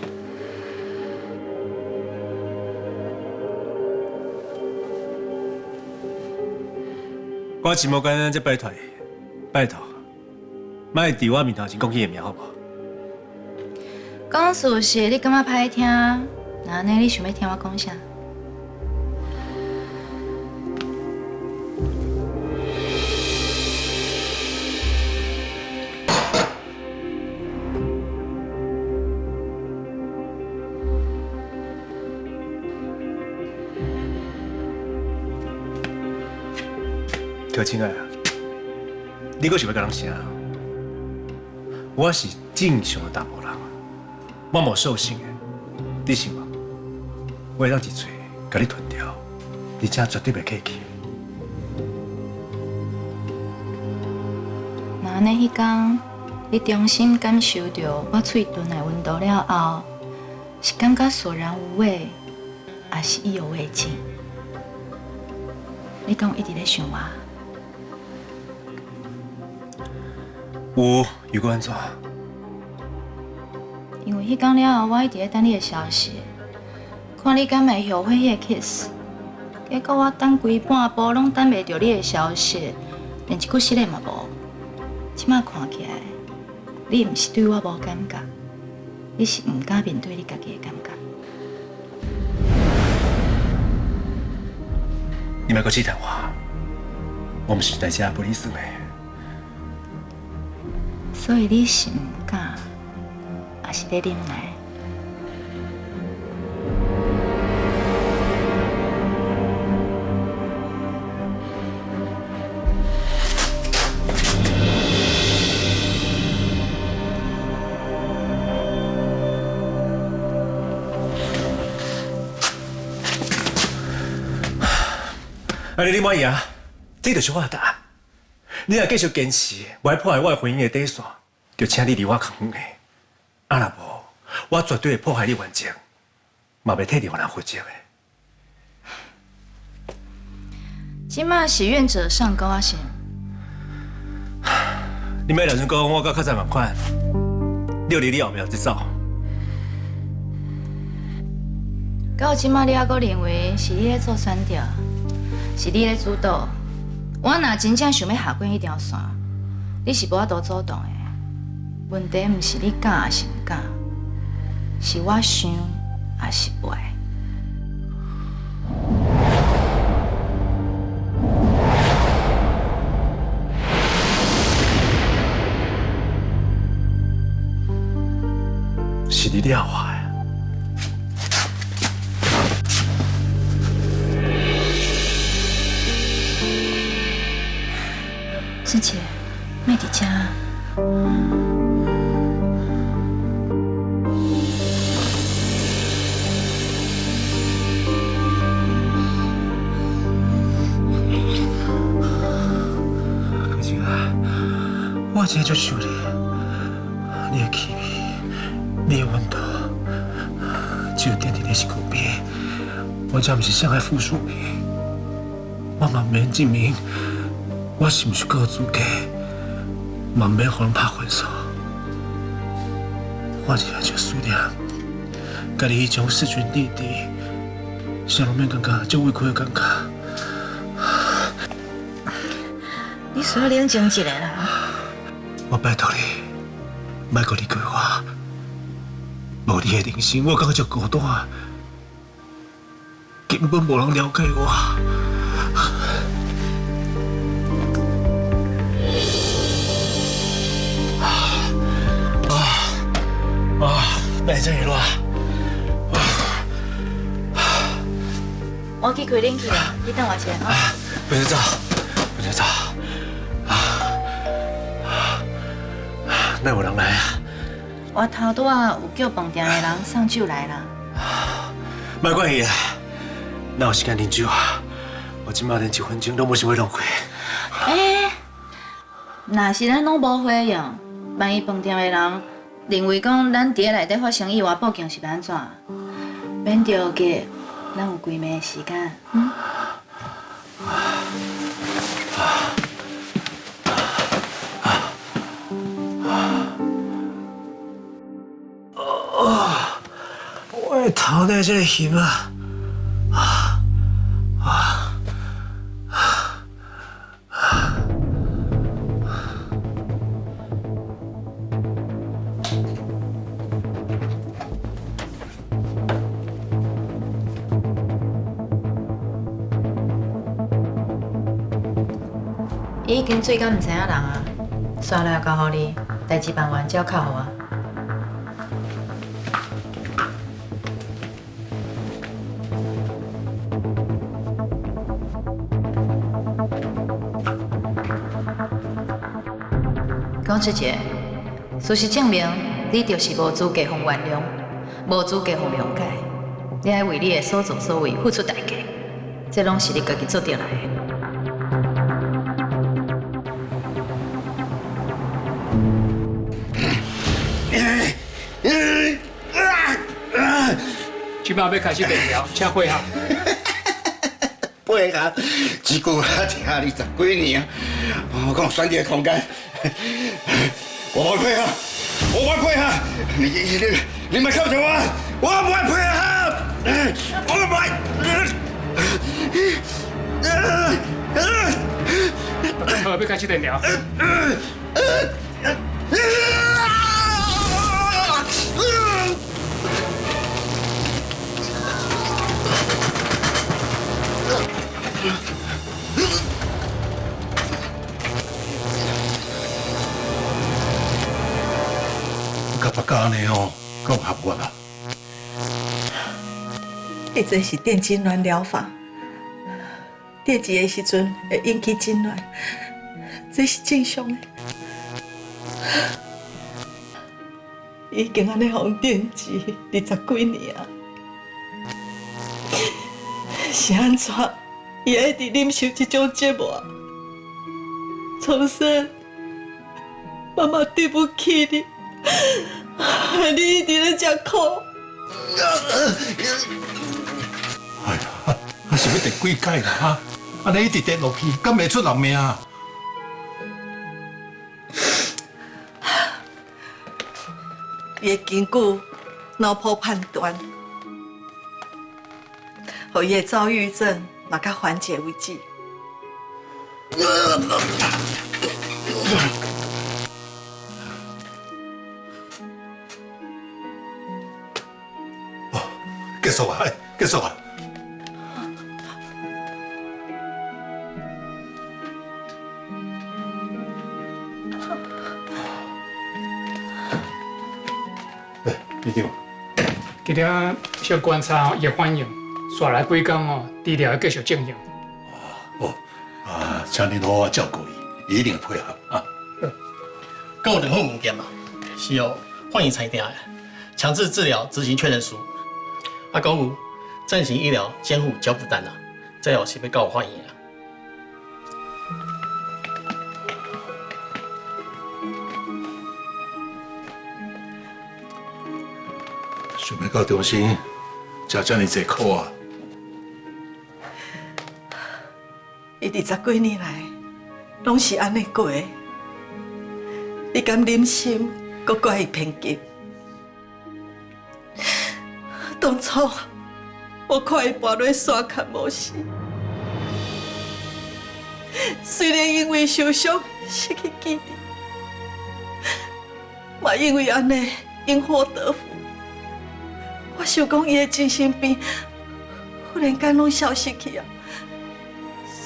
我真无简单，再拜托你，拜托，莫伫我面头前讲伊的名好无？讲事实你感觉歹听，那安尼你想要听我讲啥？ 可亲爱啊，你阁想要甲人啥？我是正常的查甫人，我无兽性的，你信无？我会当一嘴甲你吞掉，而且绝对袂客气。那安尼迄天，你重新感受到我嘴唇的温度了后，是感觉索然无味，还是意犹未尽？你敢有一直在想我？ 有，又搁安怎？因为迄天了后，我一直在等你的消息，看你敢会后悔迄个 kiss。结果我等规半晡拢等袂到你的消息，连一句实个嘛无。即摆看起来，你毋是对我无感觉，你是毋敢面对你家己的感觉。你莫搁试探我，我毋是在遮不理算的。 所以你是唔敢，还是在忍耐？安尼你满意啊？这就是我的答案。你若继续坚持，我要破坏我的婚姻的底线，就请你离我远远的。啊，若无，我绝对会破坏你原则，嘛袂替你互人负责的。即马是愿者上钩啊，是？你莫打算讲我甲较早共款，六日你后壁就走。到即马你还阁认为是你咧做选择，是你咧主导？ 我若真正想要下过迄条线，你是无法度主动的。问题毋是你敢还是毋敢，是我想还是袂。是你了我的。 师姐，妹伫遮。可亲啊，我真足想你，你的气味，你的温度，只有点伫你身躯边，我才毋是伤害附属品，我嘛免证明。 我是毋是够资格，嘛毋免互人拍分数。我真系就思念，家己迄种势均力敌，谁拢免感觉足委屈的感觉。你需要冷静一下啦。我拜托你，莫搁离开我。无你的人生，我感觉足孤单，根本无人了解我。 别这样啦！我去开冷气啦，你等我一下啊。不能走，不能走！哪有人来啊？我头拄仔有叫饭店的人送酒来啦。莫管伊啊，哪有时间啉酒啊？我即马连1分钟都无想要浪费。若是咱拢无回应，万一饭店的人认为讲咱伫咧内底发生意外报警是安怎？免着急，咱有几暝的时间。我的头哪这么晕啊！伊已经最敢唔知影人啊，刷来交互你，代志办完照敲互我。讲出者，事实证明你就是无资格互原谅，无资格互谅解，你爱为你的所作所为付出代价，这拢是你家己做得来的。即摆要开始电疗，请配合。配合，一句我听你10几年，我讲选择空间，我不会配合，我不会配合，你们靠着我，我不会配合，我不会。好，要开始电疗。甲别个安尼哦，够合我啦。迄这是电痉挛疗法，电击的时阵会引起痉挛，这是正常的。已经安尼互电击20几年啊，是安怎？伊还一直忍受这种折磨？从生，妈妈对不起你，你一直在吃苦。哎呀，是要第几届啦哈？安尼一直跌落去，敢袂出人命啊？伊会根据脑波判断，互伊的躁郁症嘛较缓解为止。结束啊！结束啊！医生，今天小观察伊的反应，刷来几工哦，治疗会继续进行。哦，请您好好照顾伊，伊一定会配合啊。还有2份物件嘛，是由患者裁定的强制治疗执行确认书，还有暂行医疗监护交付单啊，这后是要交互患者啊。想要到中心吃这么济苦啊！伊20几年来，拢是安尼过的。你敢忍心，搁怪伊偏激？当初我看伊跋落山坎无死，虽然因为受伤失去记忆，嘛因为安尼因祸得福。我想讲，伊的精神病忽然间拢消失去啊，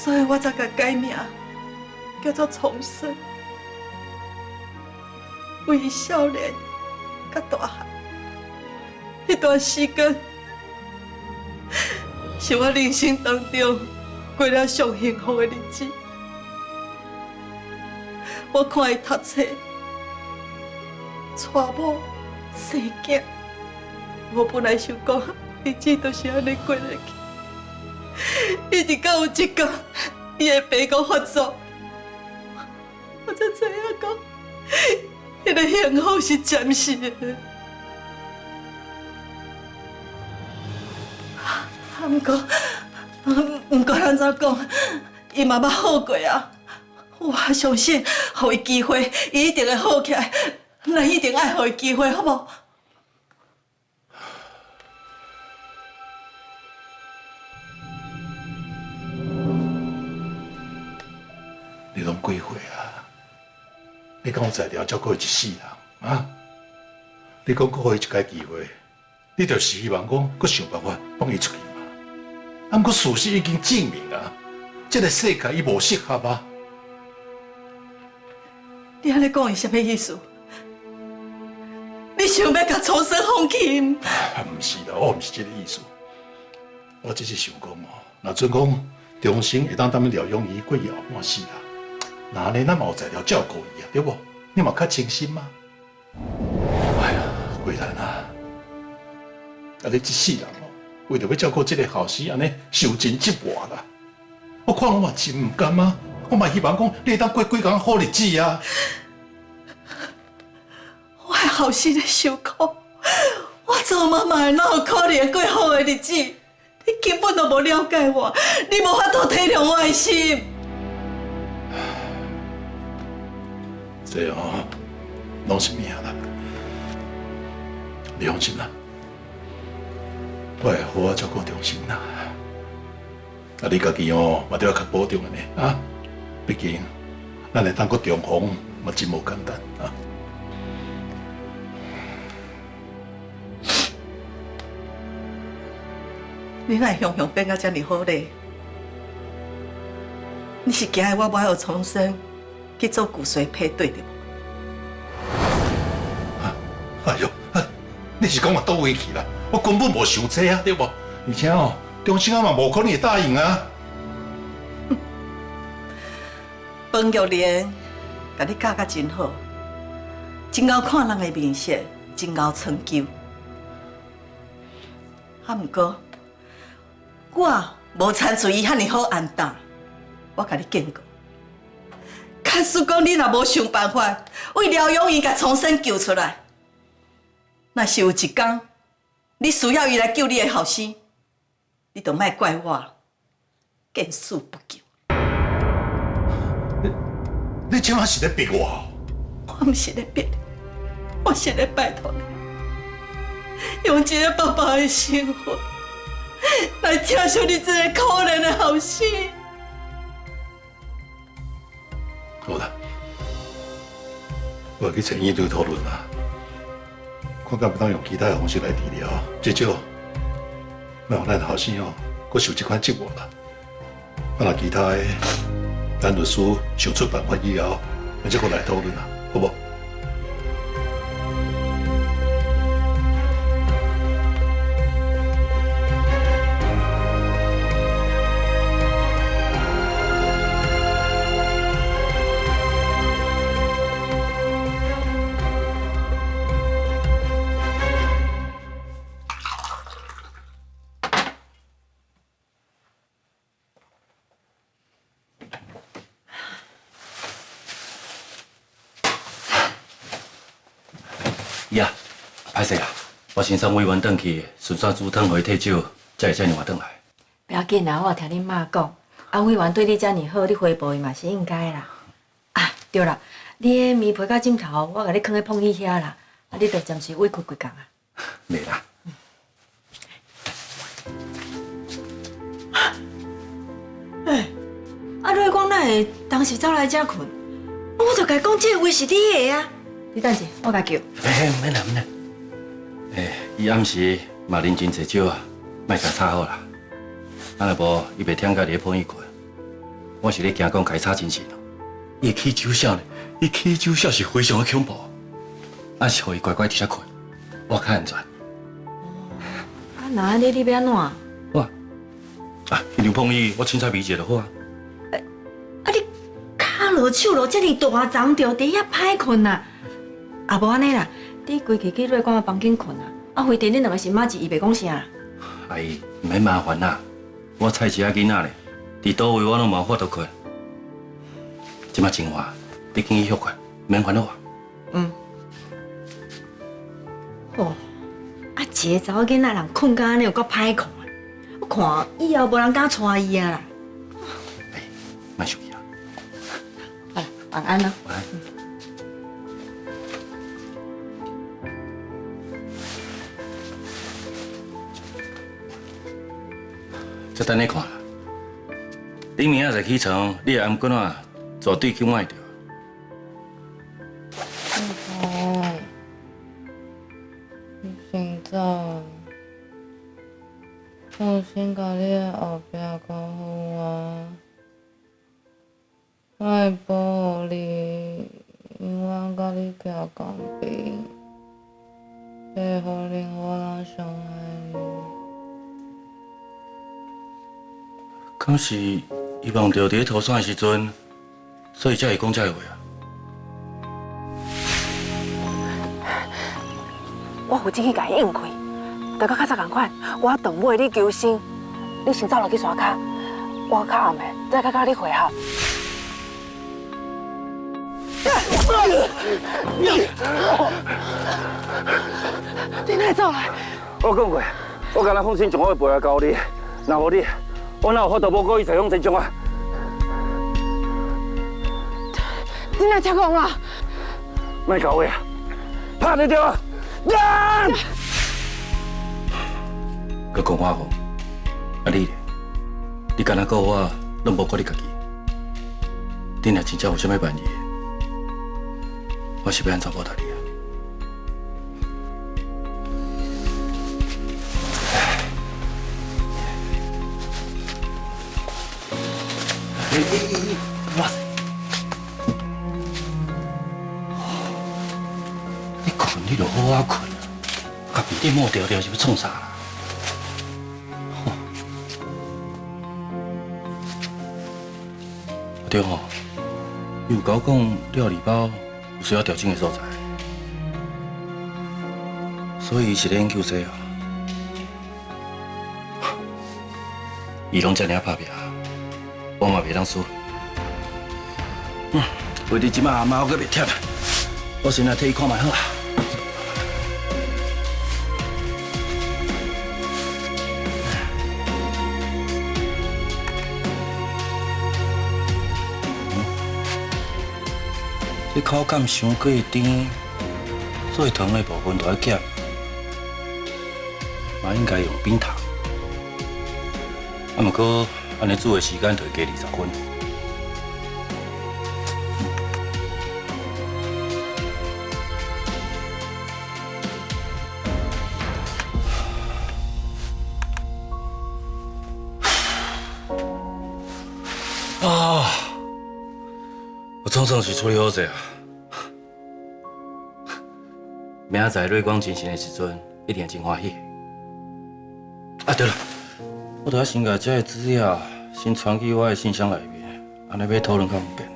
所以我才甲改名叫做重生。为伊少年甲大汉，迄段时间是我人生当中过了上幸福的日子。我看伊读册，娶某生囝，我本来想讲日子都是安尼过落去，一直到有一天，伊的病讲发作，我才知影讲，迄个幸福是暂时的。不过安怎讲，伊嘛捌好过啊。我相信，互伊机会，伊一定会好起来。咱一定爱互伊机会，好无？你拢几岁啊？你敢有才调照顾一世人啊？你讲搁互伊一届机会，你就是希望讲搁想办法放伊出去嘛？啊，毋过事实已经证明啊，这个世界伊无适合啊。你安尼讲是啥物意思？你想要甲重生放弃？毋是啦，我毋是这个意思。我只是想讲哦，若准讲终生会当踮咧疗养伊过后半世啦，那安尼咱嘛有才调照顾伊啊，对无？你嘛较清心嘛。哎呀，贵兰啊，啊你一世人哦，为着要照顾这个后生，安尼受尽折磨啦。我看我嘛真唔甘啊，我嘛希望讲你会当过几工好日子啊。我的后生在受苦，我做妈妈的哪有可能会过好的日子？你根本都无了解我，你无法度体谅我的心。这哦，拢是命啦。你放心啦，我会好好照顾中心啦。啊，你家己哦，嘛都要较保重安尼啊。毕竟，咱会当搁重逢，嘛真无简单啊。你哪会雄雄变到这么好咧？你是惊我无有重生去做骨髓配对的哎呦，你是讲我倒位去啦？我根本无想这啊，对无？而且哦，中心啊嘛无可能会答应啊。彭玉莲，甲你教甲真好，真够看人的面色，真够成就。啊，毋过我无参随伊遐尼好安踏，我甲你警告。假使讲你若无想办法为疗养院甲重生救出来，若是有一天你需要伊来救你的后生，你就莫怪我见死不救。你即马是咧逼我？我毋是咧逼你，我是咧拜托你，用一个爸爸的生活来疼惜你这个可怜的后生。好啦，我去找医队讨论啦，看敢不当用其他的方式来治疗，至少莫让咱后生哦，搁受这款折磨啦。啊，若其他的，咱律师想出办法以后，咱再搁来讨论啦，好不？呀，歹势啦，我先送委员转去，顺续煮汤回退休，才会遮尔晚转来。不要紧啦，我有听恁妈讲，委员对你遮尔好，你回报伊嘛是应该啦。啊，对啦，你的棉被甲枕头，我甲你放喺碰椅遐啦，你着暂时委屈几工啊。袂啦。你讲哪会当时走来遮困？我就甲伊讲，这个位是你的啊。你等下，我甲叫。免啦。伊暗时嘛认真坐少啊，莫甲吵好啦。啊，若无伊袂忝甲你碰伊困。我是咧惊讲甲伊吵真实咯。伊起酒笑呢，伊起酒笑是非常的恐怖。啊，是互伊乖乖伫遐困，我较安全。那安尼你要安怎？我迄场碰伊，我凊彩美者就好啊。骹落手落遮尔大张着，伫遐歹困啊！啊，无安尼啦，你规气去瑞光的房间困啊？啊，回电恁两个是妈子，伊袂讲啥。阿姨，唔免麻烦啦，我菜市仔囡仔咧，伫倒位我拢无法度困。即马真晚，你紧去休困，免烦恼我。嗯。哦，啊，一个查某囡仔人困到安尼有够歹看的，我看以后无人敢带伊啊啦。莫生气啊。好，晚安啦。晚安。再等你看啦。你明仔载起床，你的颔骨啊，绝对去买着。现在，我先甲你的后壁讲好啊，我会保护你，永远甲你徛同边，袂互任何人伤害你。敢是伊梦到伫逃山的时阵，所以才会讲这话啊？我负责去甲伊应开，就甲较早共款，我等为你求生，你先走落去山骹，我较暗的再甲你会合。你哪会走来？我讲过，我敢若放心将我的背来交你，若无你，我哪有法度无顾伊采用真种啊？你哪遮讲啦？莫搞话啊！拍你着啊！佮讲我讲，啊你咧？你敢若顾我，拢无顾你家己。你若真正有啥物万意，我是要安怎报答你啊？哇！你困你就好好困啊，甲面顶抹掉掉是要创啥啦？对吼，伊有甲我讲料理包有需要调整的所在，所以伊是咧研究这啊。伊拢遮尔拍拼，我嘛袂当输。为你即马阿妈我阁袂忝，我先来替伊看卖好啊。你口感伤过甜，最糖的部分就要减，嘛应该用冰糖。啊，不过安尼煮的时间就会加20分。啊！我总算是处理好势啊！明仔载瑞光进行的时阵，一定真欢喜。啊，对了，我要先把这个资料先传去我的信箱内面，安尼要讨论较方便。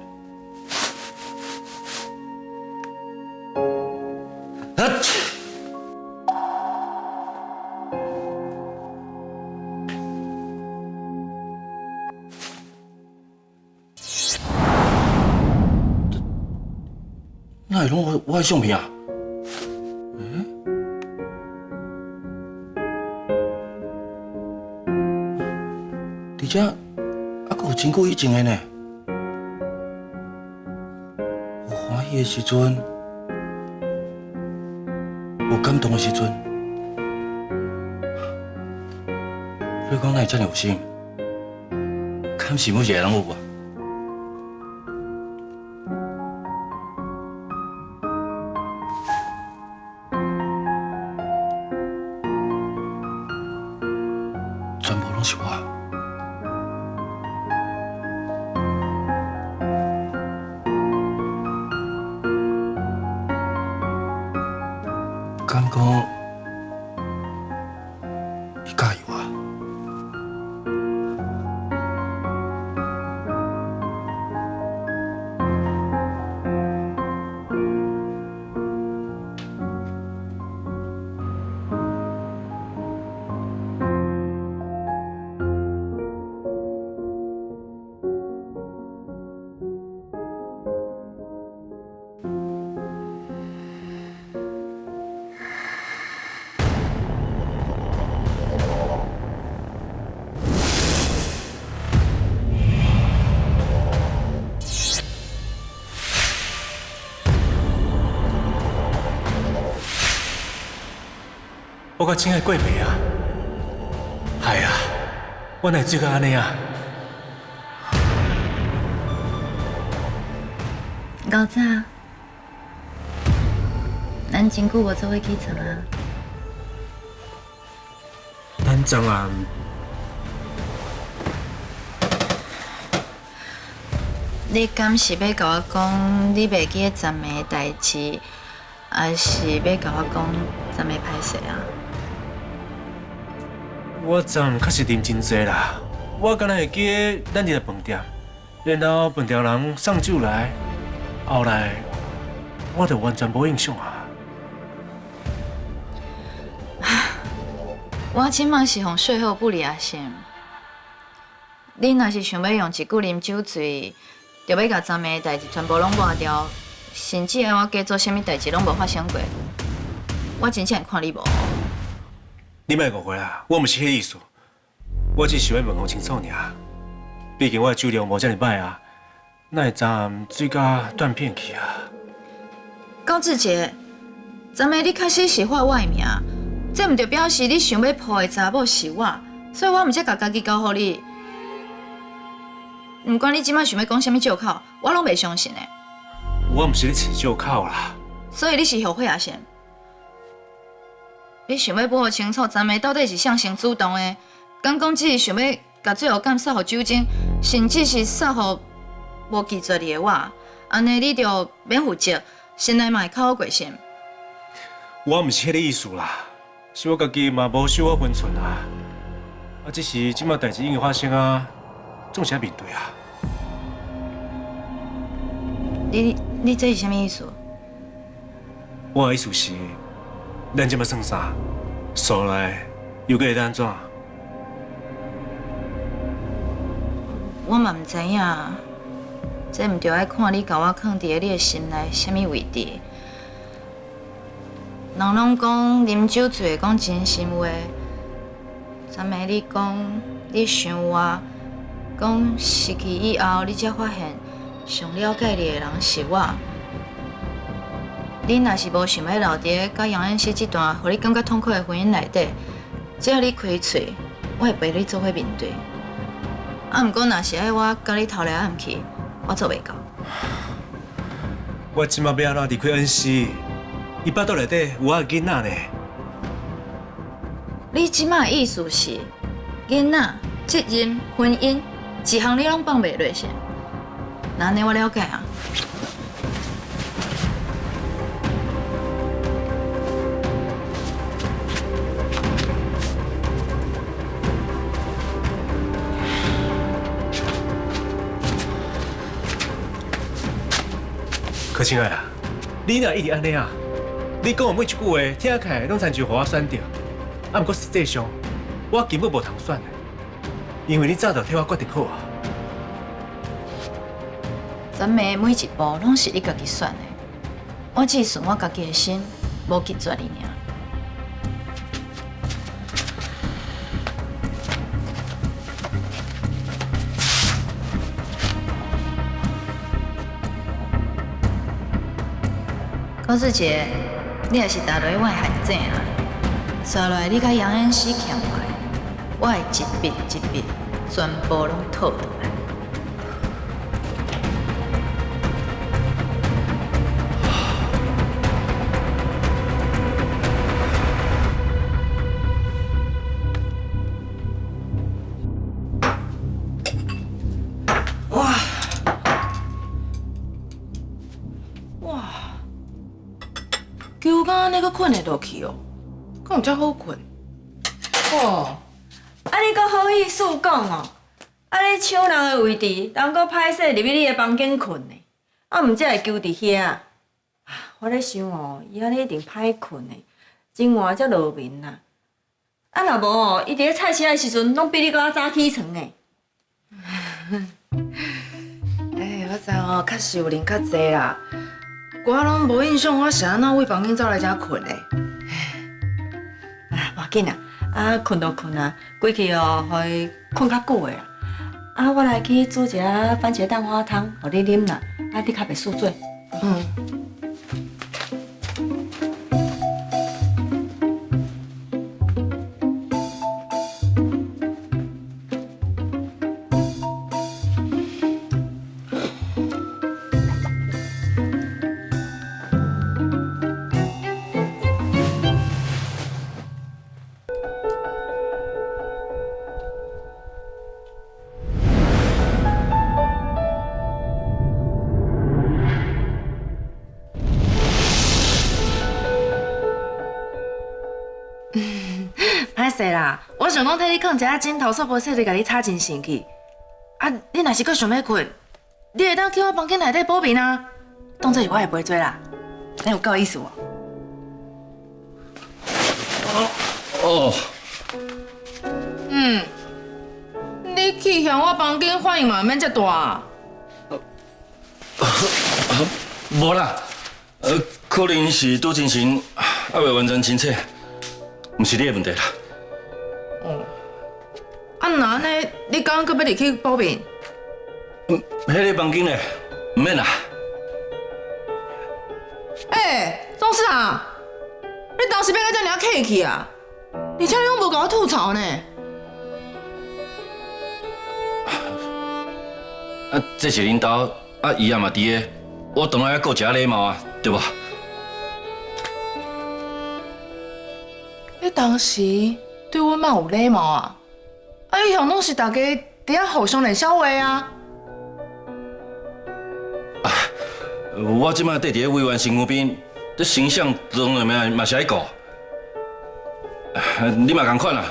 哪会拢我的相片啊？而且还佫有真久以前的呢。有欢喜的时阵，有感动的时阵，你讲哪会这么有心？敢是每一个人有啊？全部拢是我。敢讲你介意我？我甲真爱过暝啊！哎呀，我哪会做到安尼啊？高早，咱真久无做伙起床啊！咱昨暗你敢是要甲我讲你袂记得昨暝的代志，还是要甲我讲昨暝歹势啊？我昨暗确实啉真济啦，我敢若会记得咱伫个饭店，然后饭店人送酒来，后来我就完全无印象啊。我即马是互税后不理啊先。你若是想要用一句啉酒醉，就要甲昨暝的代志全部拢抹掉，甚至要我假做啥物代志拢无发生过，我真正会看你无。你莫误会啊，我毋是迄意思，我只是要问候清楚尔。毕竟我的酒量无遮尔歹啊，哪会昨暗醉甲断片去啊？高志杰，昨暝你开始是喊我的名，这毋就表示你想要抱的查某是我，所以我毋才甲家己交互你。毋管你即摆想要讲啥物借口，我拢袂相信的。我毋是咧饲借口啦。所以你是后悔啊先？你想要摸清楚昨暝到底是谁先主动的？敢讲只是想要甲最后感撒互酒精，甚至是撒互无记做你的我？安尼你就免负责，先来嘛会较好过先。我毋是迄个意思啦，是我家己嘛无守好分寸啊。只是即摆代志已经发生啊，总是要面对啊。你这是啥物意思？我的意思是，咱即摆算啥？输来又会安怎？我嘛毋知影，这毋着爱看你甲我放伫咧你的心内啥物位置。人拢讲啉酒醉会讲真心话，昨暝你讲你想我，讲失去以后你才发现上了解你的人是我。你若是无想要留伫甲杨恩熙这段互你感觉痛苦的婚姻内底，只要你开喙，我会陪你做伙面对。毋过若是爱我甲你偷来暗去，我做袂到。我即摆要安怎离开恩熙？伊腹肚内底有我的囡仔呢。你即摆的意思是，囡仔、责任、婚姻，一项你拢放袂落先？那安尼我了解啊。可亲爱啊，你若一直安尼啊，你讲的每一句话听起来拢亲像互我选着，啊，毋过实际上我根本无通选的，因为你早就替我决定好啊。咱们每一步拢是你家己选的，我只顺我家己的心，无去做你尔。高志杰，你也是踏落我的陷阱啊！刷落来你甲杨恩熙欠我的，我会一笔一笔全部拢讨倒来。球敢安尼阁困会落去哦，敢有遮好困？哦，啊你阁好意思讲哦？啊你抢人的位置，人阁歹势入去你的房间困呢？啊毋则会揪伫遐。我咧想哦，伊安尼一定歹困的，真晚才落眠啦。啊若无哦，伊伫咧菜市的时阵，拢比你阁较早起床的。我知哦，确实有啉较济啦。我拢无印象，我是安怎为房间走来遮困的。无要紧啦，啊困就困啊，规气哦，互伊困较久的啦。啊，我来去煮一下番茄蛋花汤，互你啉啦，啊你较袂宿醉。歹势啦，我想讲替你放一下枕头，煞无说你甲你插真神去。啊，你若是阁想要困，你会当去我房间内底补眠啊。当作是我会陪做啦，你有够意思无？哦。你去向我房间反应嘛，免遮大。无啦，可能是拄精神还未完全清醒，毋是你的问题啦。啊，那安尼，你刚刚搁要入去补眠？迄个房间咧，毋免啦。总司长，你当时要甲遮尔客气啊？而且你拢无甲我吐槽呢。啊，这是恁兜，啊，伊也嘛伫个，我当然要顾一下礼貌啊，对吧？你当时对阮嘛有礼貌啊？啊，以后拢是大家伫遐互相练小话啊。我即摆缀伫个委员身躯边，这形象当然嘛是爱顾。你嘛共款啦，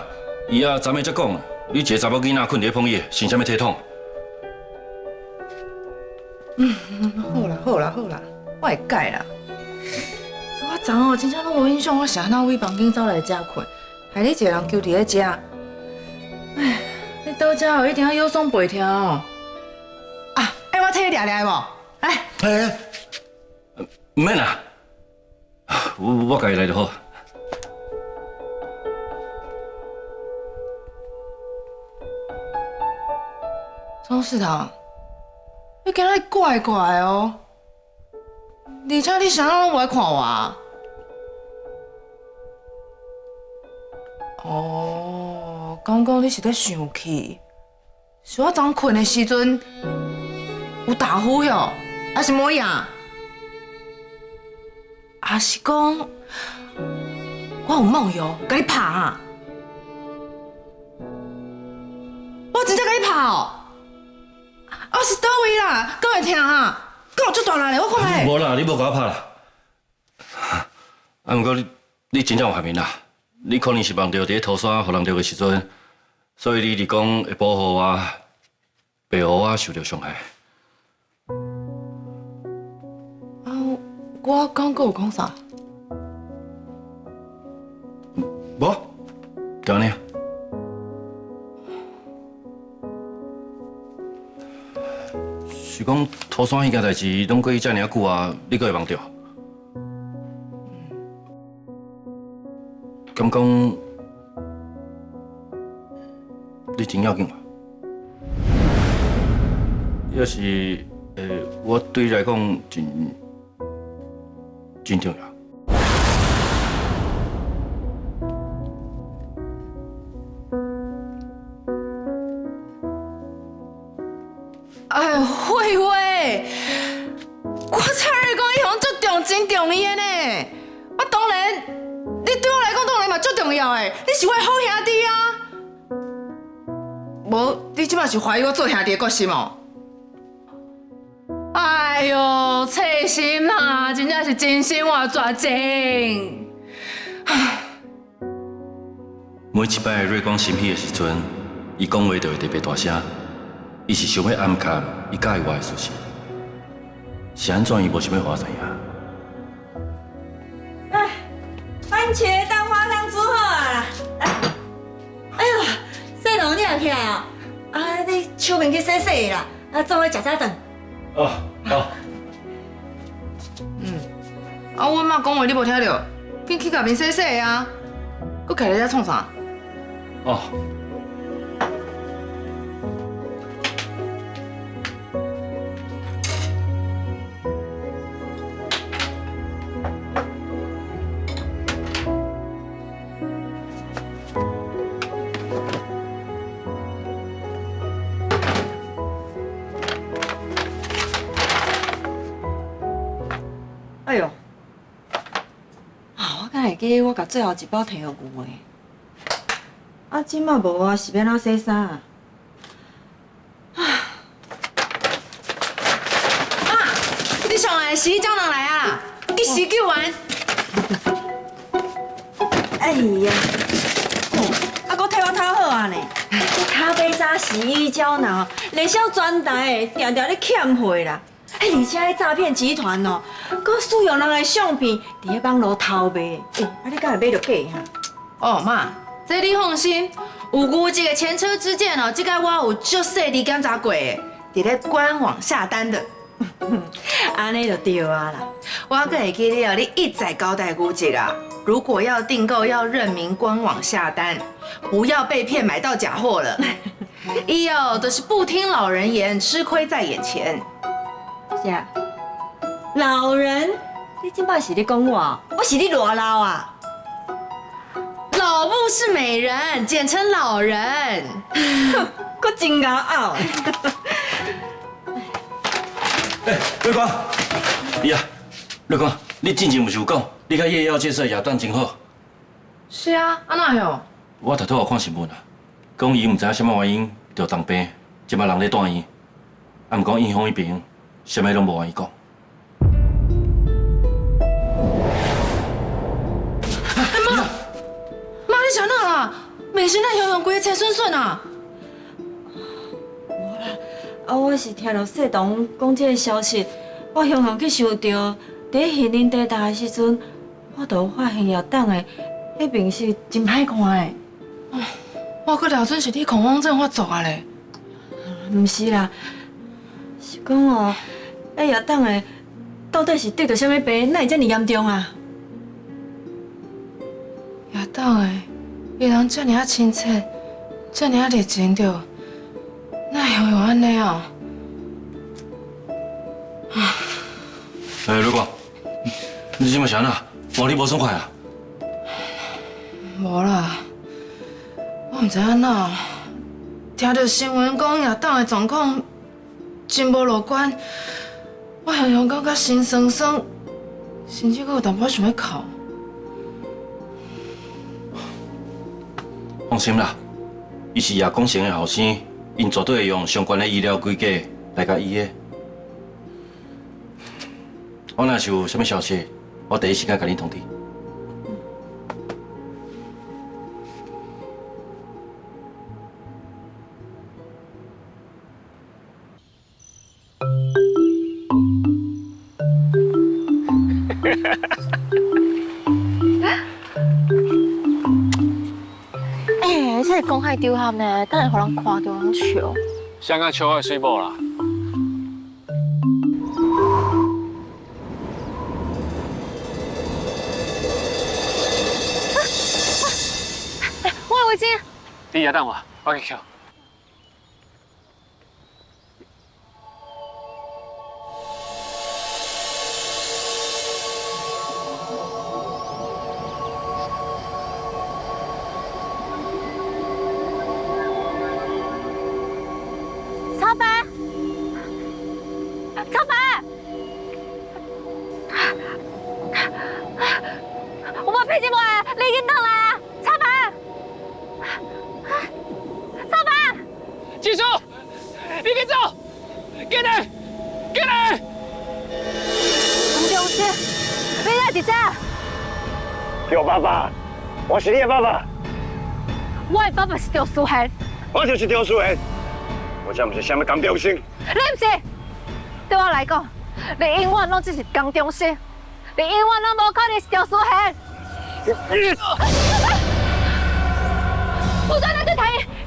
伊啊昨暝才讲，你一个查某囡仔困伫碰椅，生啥物体统？好啦，我会改啦。我昨昏真正拢无印象，我是安怎为房间走来遮困，害你一个人揪伫咧遮。哎，你到遮后一定要腰酸背痛哦。啊，我替你掠掠无？来。毋免啦，我家己来就好。庄市堂，你今仔怪怪哦，而且你啥拢无爱看我啊？哦，刚讲你是咧生气，是我昨昏困的时阵有打呼哟，还是怎样？还是讲我有梦游，甲你拍啊？我真正甲你拍哦！啊是倒位啦，敢会听哈？敢有足大力的，我看下。无啦，你无甲我拍啦。啊，毋过你真正有害面啦，你可能是梦到伫咧涂山互人着的时阵，所以你是讲会保护我，袂互我受到伤害。我刚刚有讲啥？无，就安尼。是讲涂山迄件代志，拢过去遮尔久啊，你阁会忘掉？敢讲你真要紧嘛？要是我对你来讲真重要。哎，慧慧，我猜你讲伊好像足重真重要的呢。啊，当然，你对我来讲当然嘛足重要的，你是我的好兄弟啊。无，你即马是怀疑我做兄弟的决心哦？哎呦，切心啊，真正是真心话绝情。每一摆瑞光生气的时阵，伊讲话就会特别大声，伊是想要暗藏伊介意我的事实，是安怎伊无想要互我知影？哎，番茄蛋花汤煮好啊！哎呦，细龙你也起来哦？啊，你手面去洗洗啦，啊，做伙食早顿。哦，好。啊，阮妈讲话你无听到，紧去甲面洗洗啊！佮徛咧遐创啥？哦。哎呦，我敢会记我甲最后一包摕互牛的。啊，即马无啊，是要哪洗衫啊？你上来洗衣匠人来啊！去洗救完。哎呀，啊，搁替我讨好啊呢！这咖啡渣、洗衣胶呐，连销专台的，常常咧欠货啦。哎，而且迄诈骗集团哦，搁使用人的相片伫咧网络偷卖。哎，啊，你敢会买着假哈？哦妈，这你放心，有牛这个前车之鉴哦，这个我有足细致检查过的，伫咧官网下单的。安尼就对啊啦。我还会记得你一再交代牛姐啊，如果要订购，要认明官网下单，不要被骗买到假货了。以后都是不听老人言，吃亏在眼前。是啊，老人，你今摆是咧讲我？我是你偌老啊？老母是美人，简称老人。我真骄傲。哎，瑞光，伊啊，瑞光，你之前不是有讲，你甲叶耀介绍夜段真好？是啊，安那哟？我头拄有看新闻啊，讲伊唔知影什么原因着当病，即摆人咧住院，啊，毋讲院方迄边啥物拢无愿意讲。妈，你想哪啦？美心那游泳规车顺顺啊？啊，我是听到谢东讲这个消息，我雄雄去想到，伫杏林地大的时阵，我就发现叶党的迄面是真歹看的。我搁了准是你恐慌症发作啊咧？毋是啦，是讲哦，叶党的到底是得到什么病，哪会这么严重啊？叶党的，伊人这么亲切，这么热情着。哪会有安尼啊？哎，瑞光，你即摆是安那？换你无爽快啊？无啦，我毋知安那，听到新闻讲叶党的状况真无乐观，我常常感觉心酸酸，甚至阁有淡薄想要哭。放心啦，伊是叶公成的后生。因绝对会用相关的医疗规格来甲医的。我若是有啥物消息，我第一时间甲你通知。这个公海丢下呢，等下互人看到人笑。香港笑的水某啦。我的围巾。你也等我，我去捡。爸爸，我是你的爸爸。我的爸爸是赵书贤。我就是赵书贤。我这不是什么公中心。你不是？对我来讲，你永远拢只是公中心，你永远拢无可能是赵书贤。不准你去睇，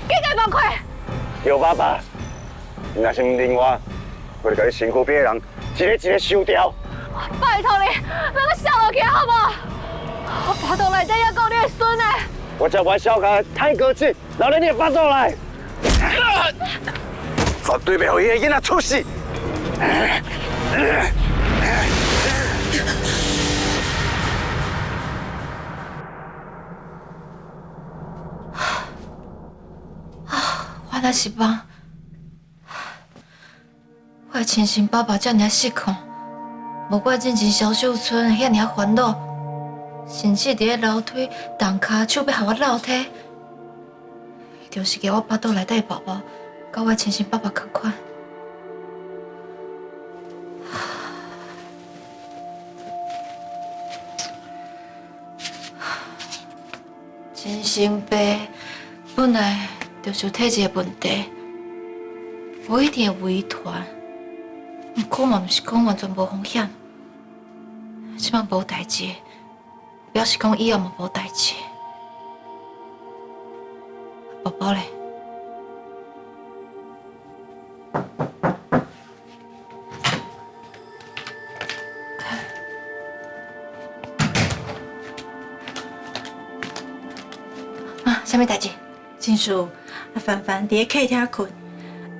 紧快放开！赵爸爸，你若是唔认我，我就甲你身躯边的人一个一个收掉。拜托你，让我笑落去好不好？我巴肚内底还有你的孙呢。我叫我小家太过气，留在你的巴肚内，绝对袂让伊个囡仔出事。我若是梦，我的亲生爸爸这么失控，无怪进前小秀村遐尔烦恼，甚至伫咧楼梯动骹手要互我落体，伊就是给我巴肚内底宝宝，甲我亲生爸爸同款。精神病本来就是体质的问题，我一定会微传，不过嘛，不是讲完全无风险。即摆无代志，表示讲以后嘛无代志。宝宝嘞？啊，啥物代志？真叔，凡凡伫客厅困，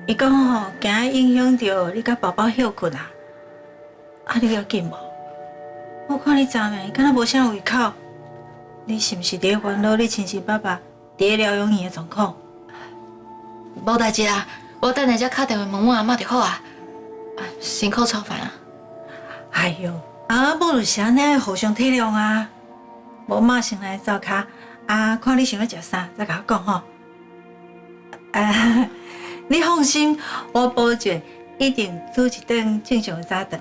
伊讲吼，惊影响到你甲宝宝休困啊。啊，你要紧无？我看你昨暝敢若无啥胃口，你是毋是伫烦恼你亲生爸爸伫疗养院的状况？无代志啊，我等下才敲电话问我阿嬷就好啊。辛苦超凡啊！哎哟，啊，无就是安尼互相体谅啊。无马上来灶骹，看你想要食啥，再甲我讲吼。你放心，我保证一定煮一顿正常的早顿，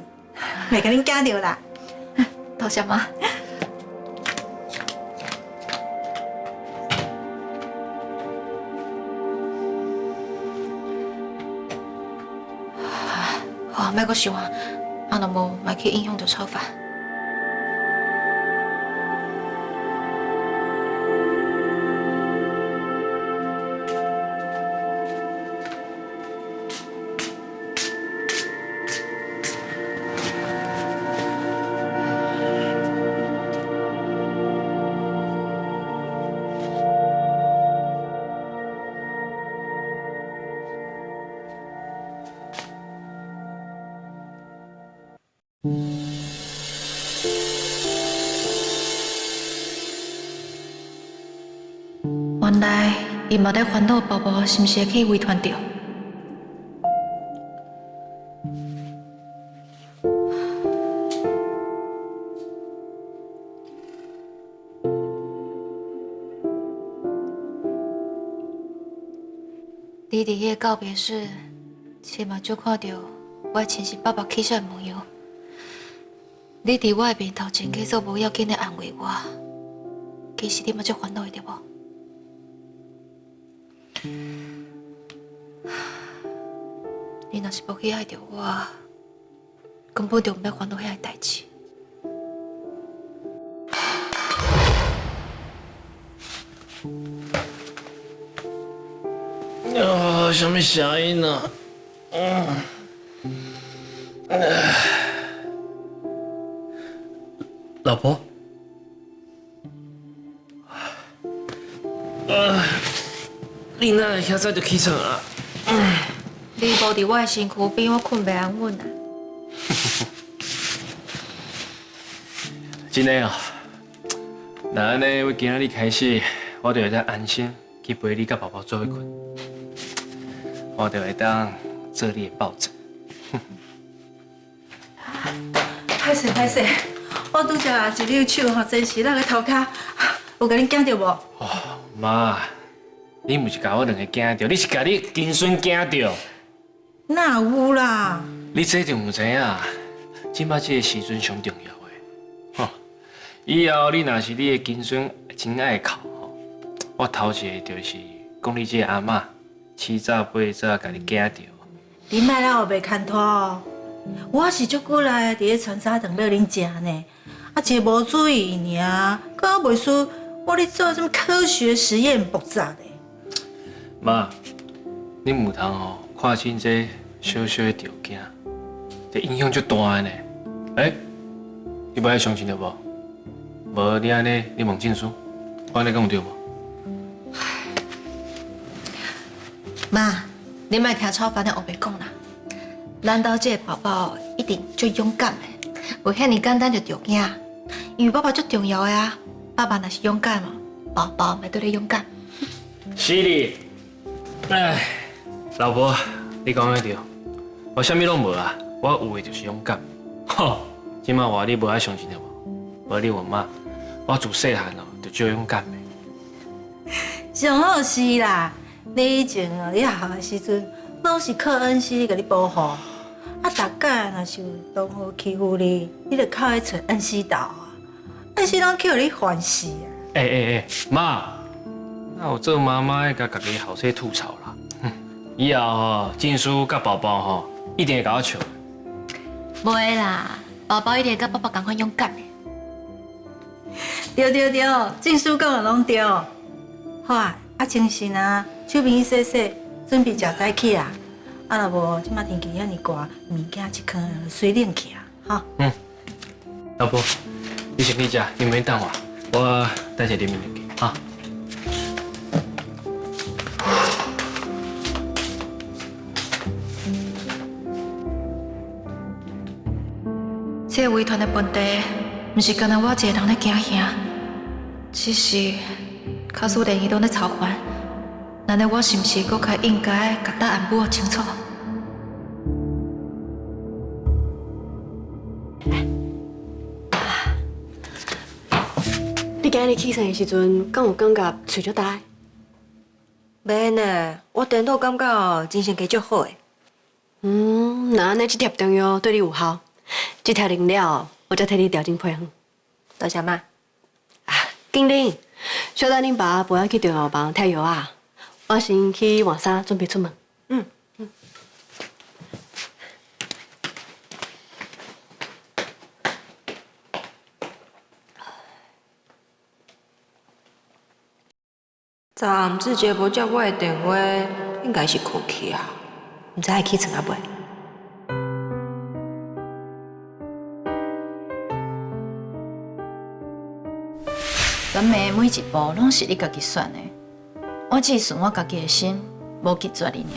袂甲恁惊着啦。多谢妈。好，莫阁想啊，若无莫去影响到炒饭。原来伊嘛在烦恼宝宝是毋是会去遗传着。你伫迄个告别式，起码就看到我亲生爸爸起身的模样。你伫我的面头前，继续无要紧的安慰我，其实你嘛足烦恼的对无？你若是无去爱着我，根本就毋要烦恼遐个代志。什么声音啊？老婆。你哪会遐早就起床啊？你无伫我的身躯边，我困袂安稳啊。真的哦，那安尼，我今仔日开始，我就会当安心去陪你甲宝宝做伙困，我就会当做你的抱枕。歹势歹势，我拄则一溜手吼，真是那个头壳，有甲恁惊着无？妈，你毋是甲我两个惊着，你是甲你金孙惊着。哪有啦？你这定有知影？即摆这个时阵上重要的，吼！以后你若是你的金孙真爱哭吼，我头一个就是讲你这个阿嬷七早八早甲你惊着。你莫让我袂牵拖哦！我是足久来伫咧传早顿让恁食呢，一个无注意尔，搁袂输我咧做什么科学实验复杂的。妈，你唔通吼看清这小小的条件，这影响足大的呢。你不爱相信对无？无你安尼，你问证书，我安尼讲有对无？妈，你莫听超凡的后白讲啦。咱家这个宝宝一定最勇敢的，无遐尼简单就着惊。因为爸爸最重要的啊，爸爸若是勇敢嘛，宝宝咪对你勇敢。是哩，老婆，你讲得对，我啥物拢无啊，我有的就是勇敢。吼，即摆话你无爱相信的无？无你问妈，我自细汉哦就最勇敢的。上好是啦，你以前哦，你学校的时阵，拢是靠恩师甲你保护，逐届若是有同学欺负你，你就靠去找恩师斗啊，恩师拢叫你烦死啊。妈，那有做妈妈的，甲家己后生吐槽啦。以后吼，静书甲宝宝吼，一定会甲我笑。不会啦，宝宝一定跟爸爸赶快勇敢的。对对对，证书讲的拢对。好啊，精神啊，手边洗洗，准备食早起啊。啊，若无即马天气遐尼寒，物件一囥水冷去啊，哈。老婆，你先去食，你免等我等下啉面给啊。这个遗传的问题，不是干那我一个人在惊吓，只是卡数连伊拢在操烦。那我是不是搁较应该甲答案把握清楚？你今日起床的时阵，敢有感觉喙足大？免呢，我颠倒感觉哦，精神加足好诶。那安尼这贴中药对你有效？这贴灵了，我再替你调整配方。多谢妈。经理，小等恁爸不要去中药房贴药啊，我先去换衫，准备出门。昨暗志杰无接我的电话，应该是困去啊，唔知会起床啊未？咱们每一步拢是你家己选的，我只顺我家己的心，无拒绝你尔。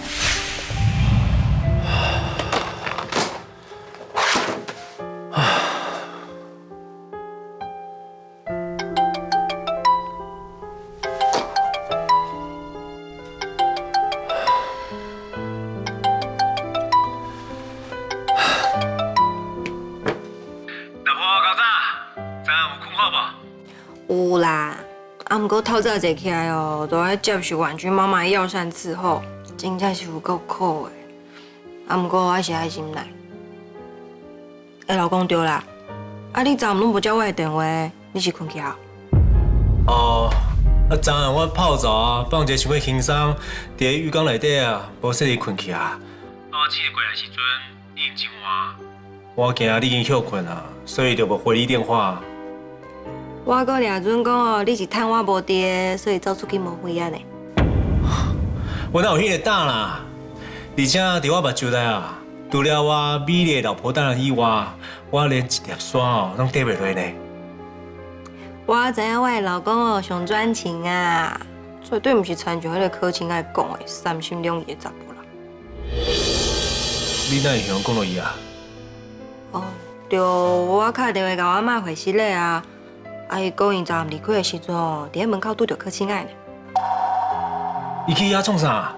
有啦，毋过透早坐起来哦，都爱接受婉君妈妈的药膳伺候，真正是有够苦的。毋过还是爱心内。老公对啦，你昨暗拢无接我的电话，你是困去啊？昨暗我泡澡啊，放一个想要轻松，伫个浴缸内底啊，无说你困去啊。我醒过来时阵，你已经真晚。我惊你已经休困啊，所以就无回你电话。我搁掠准讲哦，你是趁我无伫，所以走出去无回啊呢。我哪有迄个胆啦？而且伫我目睭内啊，除了我美丽的老婆大人以外，我连一粒沙哦拢缀袂落呢。我知影我的老公哦上专情啊，绝对毋是参像迄个柯青爱讲的三心两意的查甫人。你哪会想讲到伊啊？就我敲电话甲我妈回息咧啊。伊讲伊昨暗离开的时阵哦，伫咧门口拄着柯青爱呢。伊去遐创啥？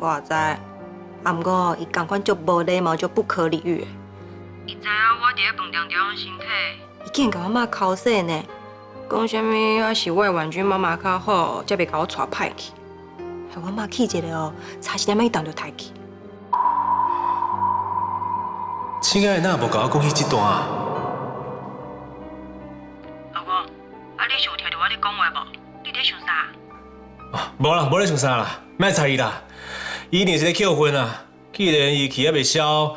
我知，毋过伊共款足无礼貌、足不可理喻的。伊知影我伫咧饭店调养身体，伊竟然甲我妈口说呢，讲啥物啊是我的婉君妈妈较好，才袂甲我带歹去，害我妈气一个哦，差一点仔伊当着抬去。亲爱的，哪无甲我讲起这段啊？你是有听到我咧讲话无？你咧想啥？无啦，无咧想啥啦，莫猜伊啦。伊一定是咧扣分啊！既然伊气还袂消，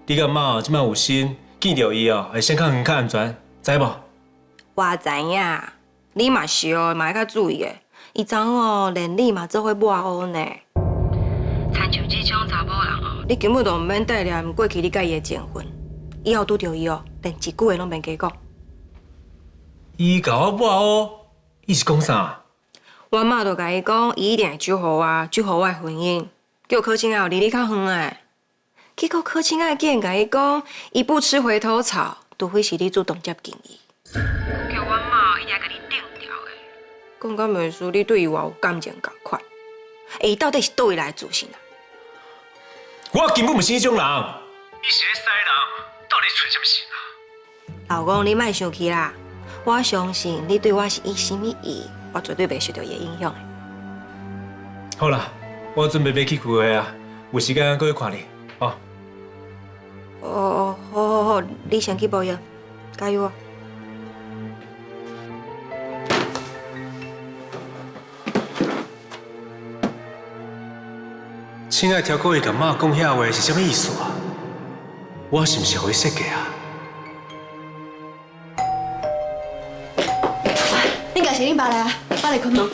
你感觉即摆有心见到伊哦，会先较远较安全，知无？我知影，你嘛是哦，嘛要较注意的。伊昨哦，连你嘛做伙抹黑呢。参像这种查某人哦，你根本就毋免带念过去你甲伊的情分，以后拄着伊哦，连一句话拢免加讲。伊甲我抹黑，伊是讲啥？我妈就甲伊讲，伊一定会祝福我，祝福我的婚姻，叫柯青爱离你较远诶。结果柯青爱竟然甲伊讲，伊不吃回头草，除非是你主动接近伊。叫我妈伊也甲你顶掉诶，讲敢袂输你对伊偌有感情共款。伊到底是倒位来的自信啊？我根本毋是迄种人。你是咧塞人，到底存什么心啊？老公，你莫生气啦。我相信你对我是一心一意，我绝对袂受到伊的影响的。好啦，我准备要去开会啊，有时间再去看你，哦。好，你先去保养，加油啊！现在条故意甲妈讲遐话是啥物意思啊？我是毋是会设计啊？恁家是恁爸来啊，爸来开门。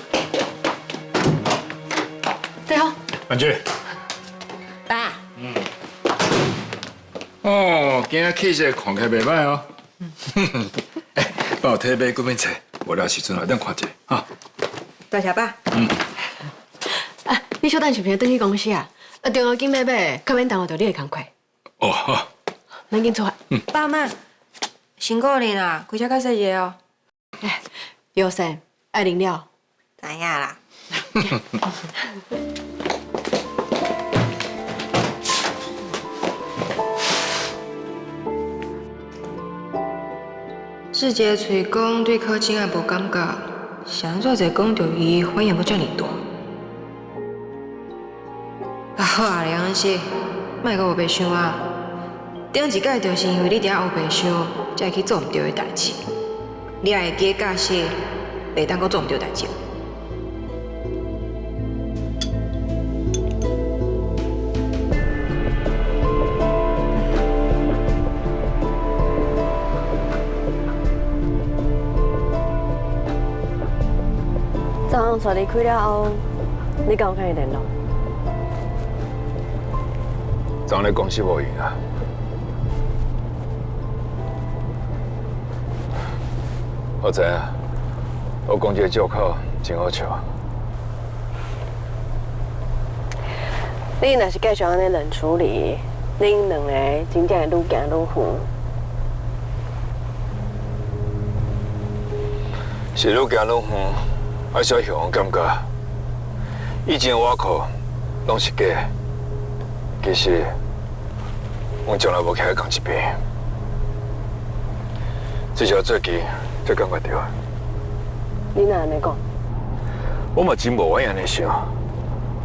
坐好。万姐。爸。哦，今仔气色看起来袂歹哦。帮我摕买几本册，无聊时阵来等看者哈。多谢爸。啊，你小等是不是转去公司啊？中午紧买买，较免耽误到你的工课。哦，好。咱紧出发。爸妈，辛苦你啦，开车较细节哦。哎，优生，爱啉了。知影啦。世杰嘴讲对柯金爱无感觉，想做者讲到伊反应阁遮尔大。啊好啊，梁恩熙，莫阁黑白想啊！顶一届就是因为你伫遐黑白想，才会去做毋对的代志。你也会记假设，袂当阁做毋对代志。昨昏带离开了后，你敢有跟伊联络？昨日公司无闲啊。我知影，我讲这个借口真好笑。你若是继续安尼冷处理，恁两个真正会愈行愈远。是愈行愈远，还是向我感觉，以前我靠拢是假。其实，我从来无徛喺同一边，只是最近才感觉到。你哪安尼讲？我嘛真无愿意安尼想，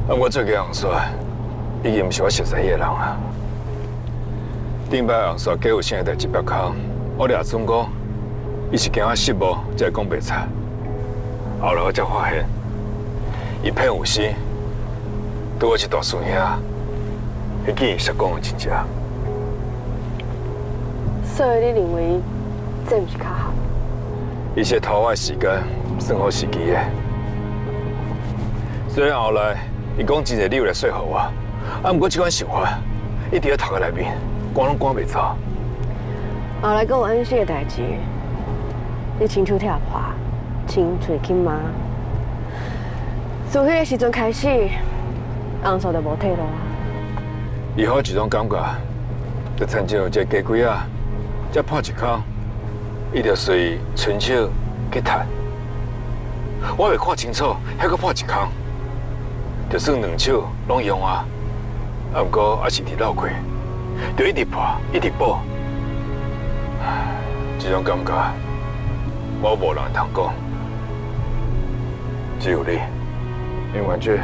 我最近红煞已经毋是我熟悉迄个人啊。顶摆红煞假有啥代志别空，我掠准讲，伊是惊我失误才会讲袂出。后来我才发现，伊骗有心，对我一大师兄。迄件实讲的真正，所以你认为这毋是巧合？伊是偷我的时间，算好时机的。虽然后来伊讲真侪理由来说服我，不过这款想法一直在头壳内面，赶拢赶袂走。后来跟有恩熙的代志，你亲手拆破，亲嘴亲骂，从迄个时阵开始，红嫂就无退路啊。伊好一种感觉，就亲像有一个鸡龟啊，才破一孔，伊就随伸手去探。我未看清楚，还阁破一孔，就算两手拢用啊，不过还是伫绕开，就一直破，一直补。这种感觉，我无人通讲，只有你，林婉君。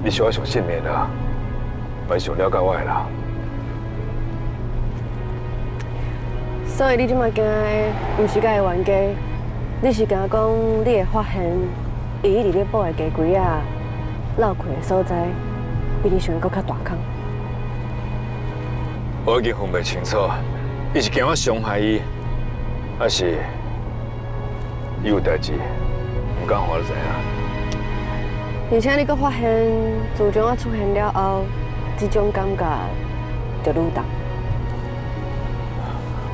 你是我上信任的人，也是上了解我的人。所以你即马惊的，毋是甲伊冤家，你是惊讲你会发现，伊一直咧补的鸡龟啊，绕开的所在，比你想的搁较大坑。我已经分袂清楚，伊是惊我伤害伊，还是伊有代志，唔敢互我知影。而且你阁发现，自从我出现了后，这种感觉就愈重。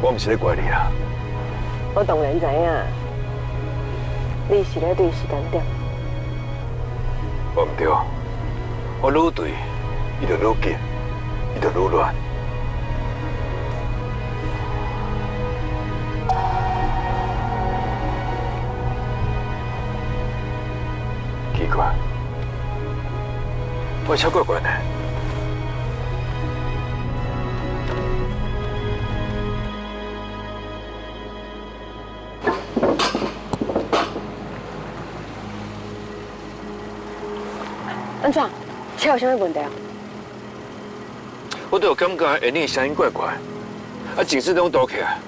我毋是咧怪你啦。我当然知影，你是咧对时间点。我唔对，我愈对，伊就愈紧，伊就愈乱。奇怪。我超怪怪呢。安怎？车有啥物问题啊？我都有感觉下面声音怪怪，前身拢倒起来。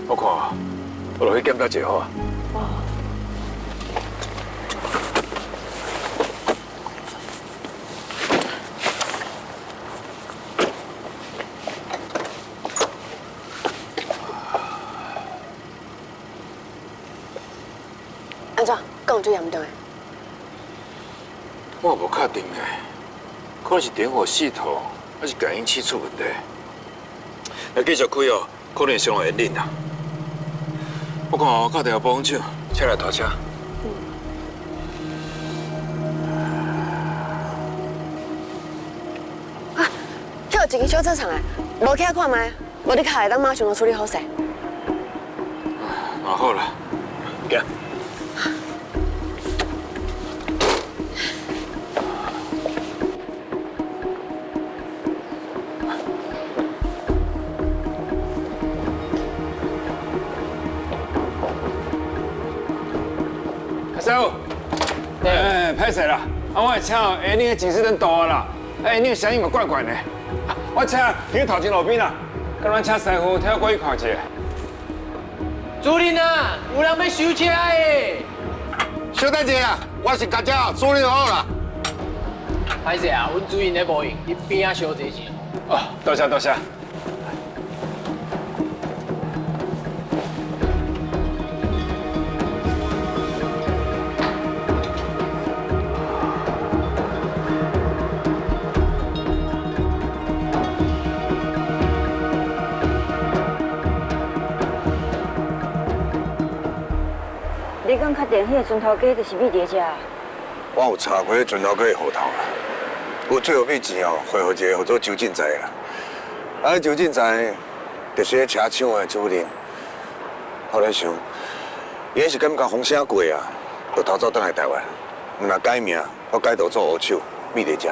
我看，我落去检查一下好啊。安怎讲最严重的？我无确定诶，可能是点火系统，还是感应器出问题。要继续开哦，可能伤会冷啊。我看我打电话报警，请来大车。叫一个小正常的，无起来看卖，无你卡会当马上就处理好势。啊好啦，行。师傅，歹势啦，我的车下恁的警示灯倒啦，恁的声音嘛怪怪的。我车伫头前路边啦，甲咱车师傅替我过去看一下。主任啊，有人要收车的。小等者啦，我是家家处理就好啦。歹势啊，阮主任咧无用，你边仔小坐一下。哦，多谢多谢。你敢确定迄个船头家就是米蝶家？我有查过船头家的户头啦，我最后笔钱哦，汇给一个叫做周进财啦。啊，周进财就是迄车厂的主任。后来想，伊是感觉风声过啊，就逃走倒来台湾。毋若改名，我改道做黑手米蝶家。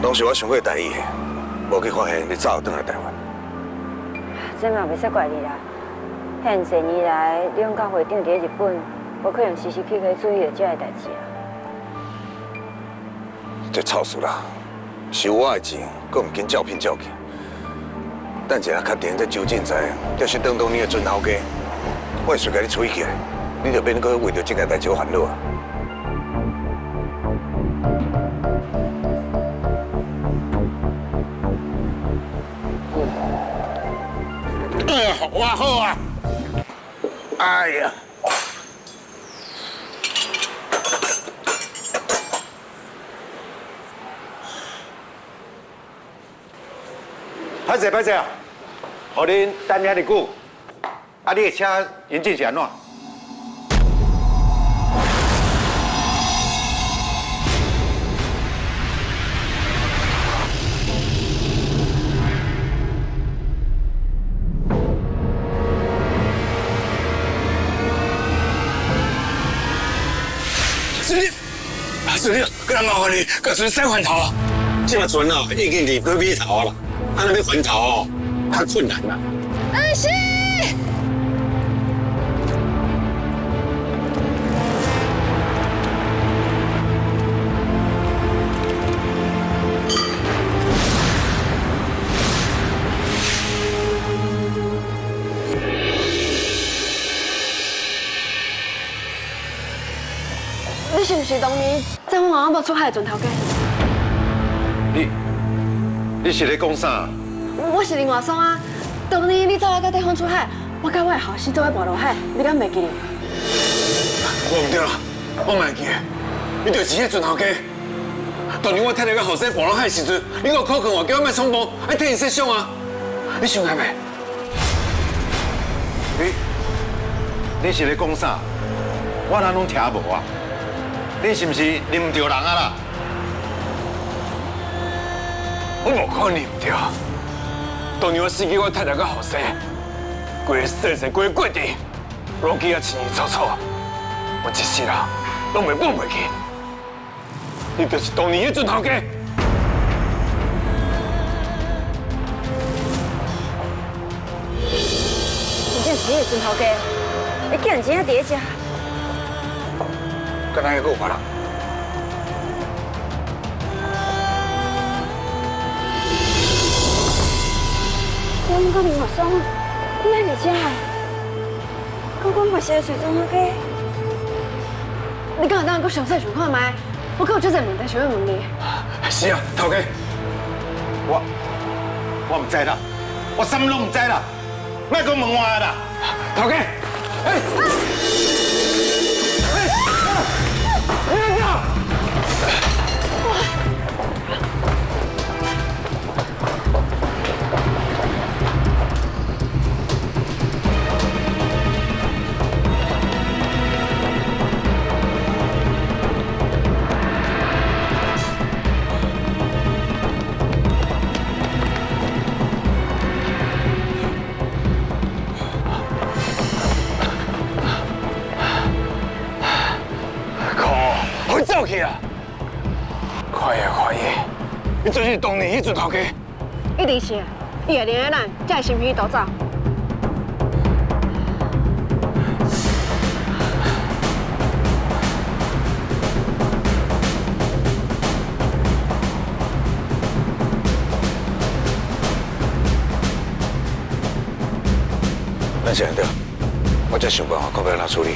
当时我想过代意的，无去发现你早倒来台湾。这嘛袂使怪你啦。遐多年来，你用甲会长伫日本，无可能时时刻刻注意到这个代志啊。这臭事啦，收我的钱，阁唔紧照骗照去。等一下确定这周进财就是当你的船头家，我会随甲你处理起来，你就免阁为着这个代志烦恼啊。哎呀，我好啊！哎呀！歹势歹势啊！互恁等遐尼久，啊，你的车引擎是安怎？司令，搁人麻烦你，甲船驶翻头。这马船哦，已经离开码头啦，啊，那要翻头哦，较困难啦。安心。你是不是当年在我阿无出海的船头家？你是咧讲啥？我是林华松啊。当年你走来到地方出海，我甲我的后生做伙跋落海，你敢袂记哩？我唔对啦，我袂记，你就是迄船头家。当年我替你个后生跋落海时阵，你有口劝我叫我莫冲动，爱替伊设想啊。你想开袂？你是咧讲啥？我哪拢听无啊？你是不是认唔着人啊啦？我无可能认唔着。当年我死去我太太甲后生，规个生规个过程，如今也清清楚楚。我一世人拢袂忘袂记。你就是当年迄船头家。真正是迄个船头家，你竟然真正伫咧遮。敢若还有别人？我甲林华松，你哪伫遮？我讲白色的水船头家。你敢会当搁详细想看卖？我阁有足侪问题想要问你。是啊，头家，我唔知啦，我啥物拢唔知啦，莫阁问我啦，头家，走去啊！快呀快呀！你就是当年迄阵头家。一定是，伊会领咱，才会心虚逃走。咱先对，我再想办法看要哪处理。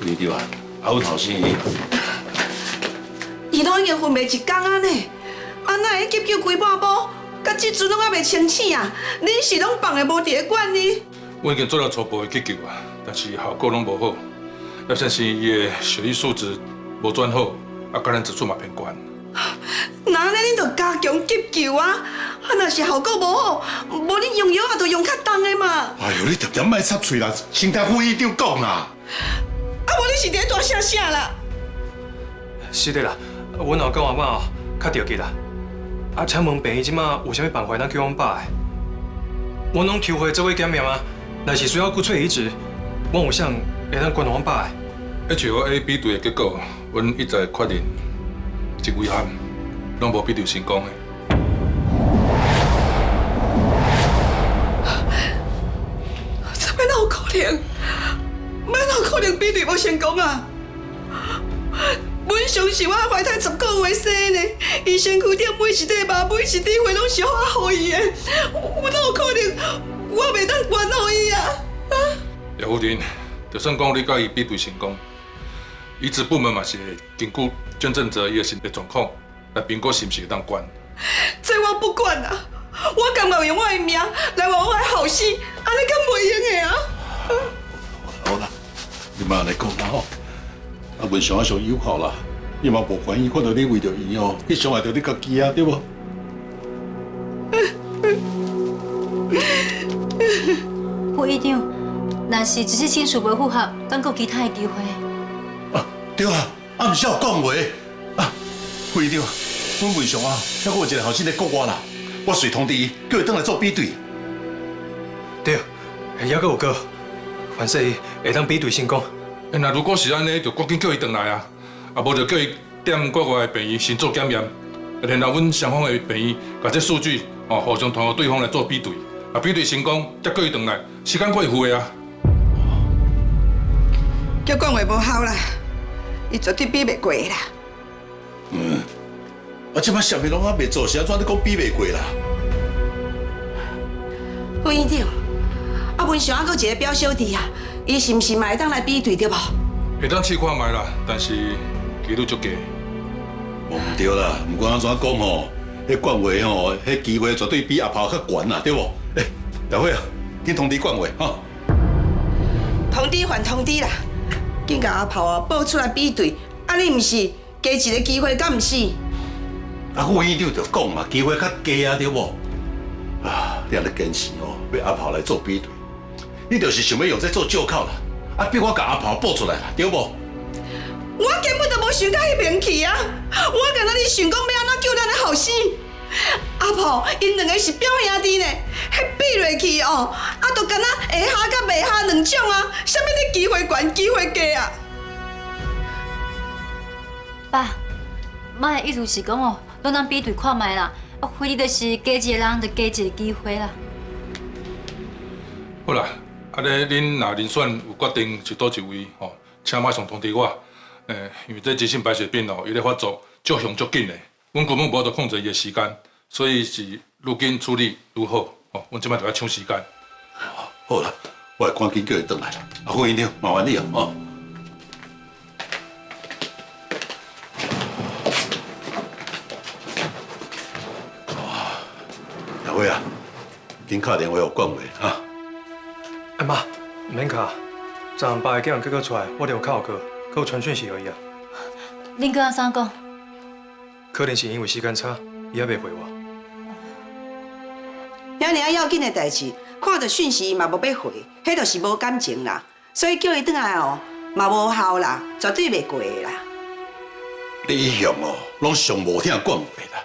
你对啊，还有头先，伊拢已经昏迷一天啊呢，哪会急救几半步，到即阵拢还袂清醒啊？恁是拢放的无伫咧管呢？我已经做了初步的急救啊，但是效果拢无好。叶先生伊的血液素质无转好，感染指数嘛偏高。那安尼恁就加强急救啊！若是效果无好，无恁用药也就用较重的嘛。哎呦，你特别莫插嘴啦，先听副院长讲啦。无你是伫咧大声啥啦？是的啦，阮老公阿嬷哦，较着急啦。请问病院即马有啥物办法咱叫阮爸的？阮拢抽血做过检验啊，若是需要骨髓移植，阮有啥会当捐阮爸的？HLA 比对的结果，阮一再确认真遗憾，拢无比对成功的。怎么哪有可能？哪有可能比对无成功啊？阮相信我怀胎10个月生呢，伊身躯顶每一块肉、每一滴血拢是我予伊的，我哪有可能我袂当管好伊啊？叶夫人，就算讲你甲伊比对成功，移植部门嘛是会根据捐赠者伊的身体状况来评估是毋是会当管。这我不管啊！我甘愿用我的命来换我的后事，安尼敢袂用的啊？好啦，你莫安尼讲啦吼。文祥啊上友好啦，你嘛无愿意看到你为着伊哦去伤害到你家己啊，对无？副院长，若是只是亲属无符合，敢有其他的机会？对啊，毋是有讲话副院长，阮文祥啊，还有一个后生在国外啦，我随通知伊，叫伊转来做比对。对，还阁有个，凡说伊会当比对成功。那如果是安尼，就赶紧叫伊转来啊！无就叫伊踮国外的病院先做检验，然后阮双方的病院把这数据互相通过对方来做比对，比对成功再叫伊转来，时间过付的啊！叫讲话无效啦，伊绝对比袂过啦。即摆啥物拢还袂做，是安怎你讲比袂过啦？副院长，文祥还佫一个表小弟啊，伊是毋是嘛会当来比对对无？会当试看卖啦，但是几率足低。毋对啦，毋管安怎讲吼，迄管委吼，迄机会绝对比阿炮较悬啦，对无？大伙啊，紧通知管委吼。通知还通知啦，紧甲阿炮啊报出来比对，你毋是加一个机会，敢毋是？副院长就讲嘛，机会较低啊，对无？你安尼坚持哦，要阿炮来做比对，你就是想要用这做借口啦，逼我甲阿炮报出来啦，对无？我根本就无想到迄边去啊！我敢若你想讲要安怎救咱的后生？阿婆，因两个是表兄弟呢，迄比落去哦，就敢若下下甲袂下两种啊，啥物你机会悬机会低啊？爸，妈的意思是讲哦，拢当比对看卖啦，非你就是加一个人，就加一个机会啦。好啦，安尼恁若人选有决定是倒一位吼，请马上通知我。因为这急性白血病哦，伊咧发作足凶足紧的，阮根本无法度控制伊的时间，所以是愈紧处理愈好。哦，阮即摆就要抢时间。好啦，我会赶紧叫伊转来。副院长，麻烦你啊，哦。大伙啊，紧打电话互管委哈。妈，唔免卡，昨晚爸的叫人结果出来，我就有靠过，佮有传讯息而已啊。恁哥安怎讲？可能是因为时间差，伊还袂回我。遐尔要紧的代志，看到讯息嘛无要回，迄就是无感情啦。所以叫伊转来哦，嘛无效啦，绝对袂过的啦。你一向哦，拢上无听管话啦。